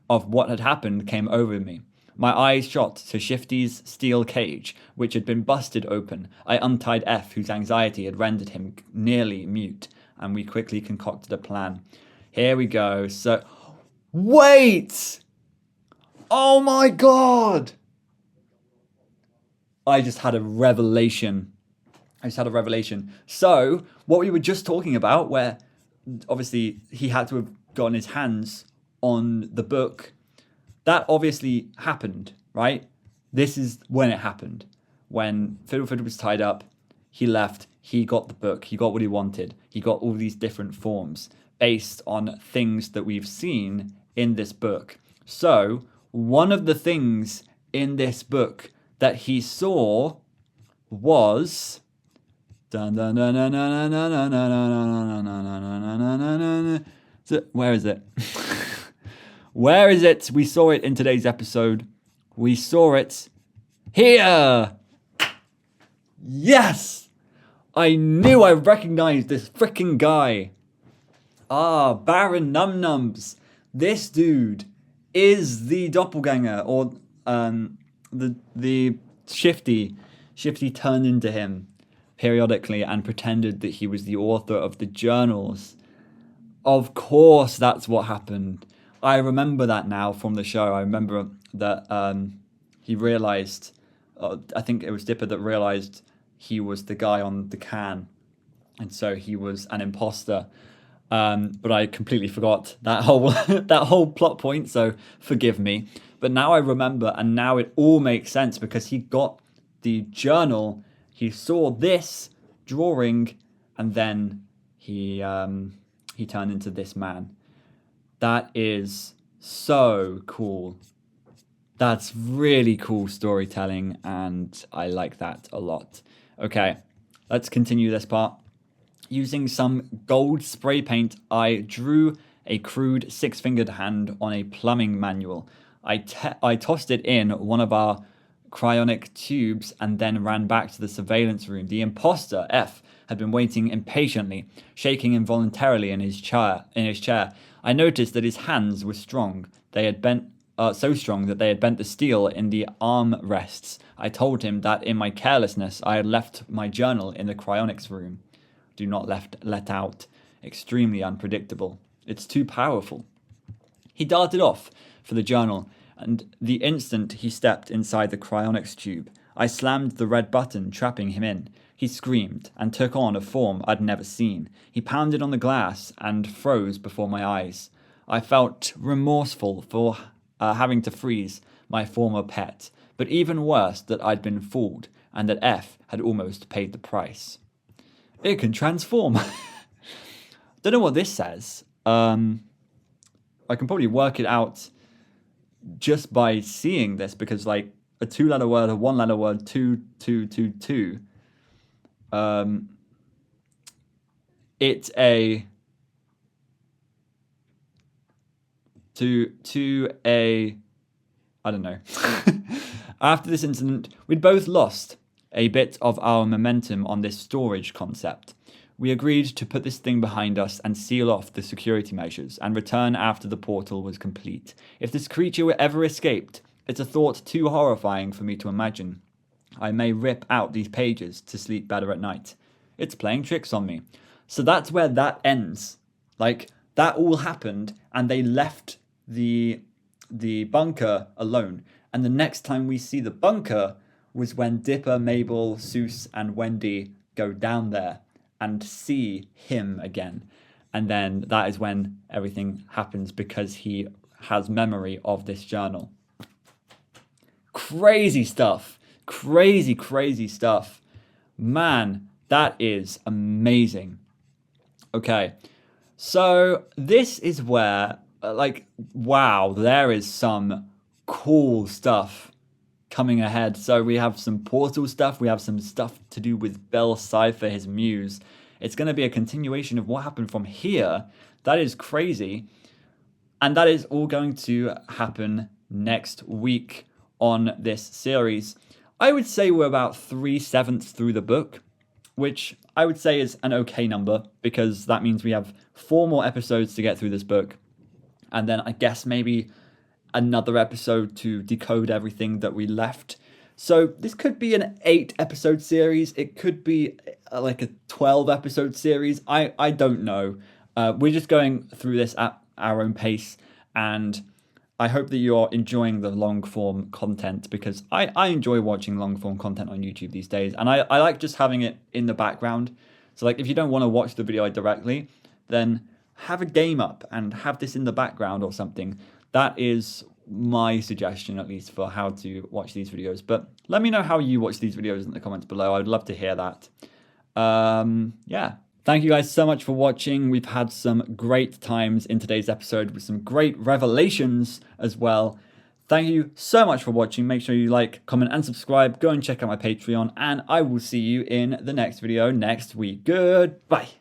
of what had happened came over me. My eyes shot to Shifty's steel cage, which had been busted open. I untied F, whose anxiety had rendered him nearly mute, and we quickly concocted a plan. Here we go. So... Wait! Oh my god! I just had a revelation. So, what we were just talking about, where obviously he had to have gotten his hands on the book, that obviously happened, right? This is when it happened. When Fiddleford was tied up, he left, he got the book, he got what he wanted, he got all these different forms based on things that we've seen in this book. So, one of the things in this book that he saw was... Where is it? Where is it? We saw it in today's episode. We saw it here. Yes! I knew I recognized this freaking guy. Ah, Baron Numnums. This dude is the doppelganger, or the Shifty. Shifty turned into him periodically and pretended that he was the author of the journals. Of course, that's what happened. I remember that now from the show. I remember that he realized, I think it was Dipper that realized he was the guy on the can, and so he was an imposter. But I completely forgot that whole that whole plot point, so forgive me. But now I remember, and now it all makes sense because he got the journal, he saw this drawing, and then he turned into this man. That is so cool. That's really cool storytelling, and I like that a lot. Okay, let's continue this part. Using some gold spray paint, I drew a crude six-fingered hand on a plumbing manual. I tossed it in one of our cryonic tubes and then ran back to the surveillance room. The imposter, F, had been waiting impatiently, shaking involuntarily in his chair. I noticed that his hands were strong. They had bent so strong that they had bent the steel in the arm rests. I told him that in my carelessness I had left my journal in the cryonics room. Do not let out. Extremely unpredictable. It's too powerful. He darted off for the journal, and the instant he stepped inside the cryonics tube, I slammed the red button, trapping him in. He screamed and took on a form I'd never seen. He pounded on the glass and froze before my eyes. I felt remorseful for having to freeze my former pet, but even worse that I'd been fooled and that F had almost paid the price. It can transform. Don't know what this says. I can probably work it out just by seeing this, because like a 2-letter word, a 1-letter word, 2, 2, 2, 2. It's a to a, I don't know. After this incident, we'd both lost a bit of our momentum on this storage concept. We agreed to put this thing behind us and seal off the security measures and return after the portal was complete. If this creature ever escaped, it's a thought too horrifying for me to imagine. I may rip out these pages to sleep better at night. It's playing tricks on me. So that's where that ends. Like, that all happened, and they left the bunker alone. And the next time we see the bunker was when Dipper, Mabel, Seuss, and Wendy go down there and see him again. And then that is when everything happens, because he has memory of this journal. Crazy stuff. Crazy, crazy stuff. Man, that is amazing. Okay, so this is where, wow, there is some cool stuff coming ahead. So we have some portal stuff. We have some stuff to do with Bell Cypher, his muse. It's going to be a continuation of what happened from here. That is crazy. And that is all going to happen next week on this series. I would say we're about 3/7 through the book, which I would say is an okay number, because that means we have 4 more episodes to get through this book. And then I guess maybe another episode to decode everything that we left. So this could be an 8-episode series. It could be like a 12-episode series. I don't know. We're just going through this at our own pace, and I hope that you're enjoying the long-form content, because I enjoy watching long-form content on YouTube these days, and I like just having it in the background. So like, if you don't want to watch the video directly, then have a game up and have this in the background or something. That is my suggestion, at least, for how to watch these videos. But let me know how you watch these videos in the comments below. I would love to hear that. Yeah. Thank you guys so much for watching. We've had some great times in today's episode with some great revelations as well. Thank you so much for watching. Make sure you like, comment, and subscribe. Go and check out my Patreon, and I will see you in the next video next week. Goodbye.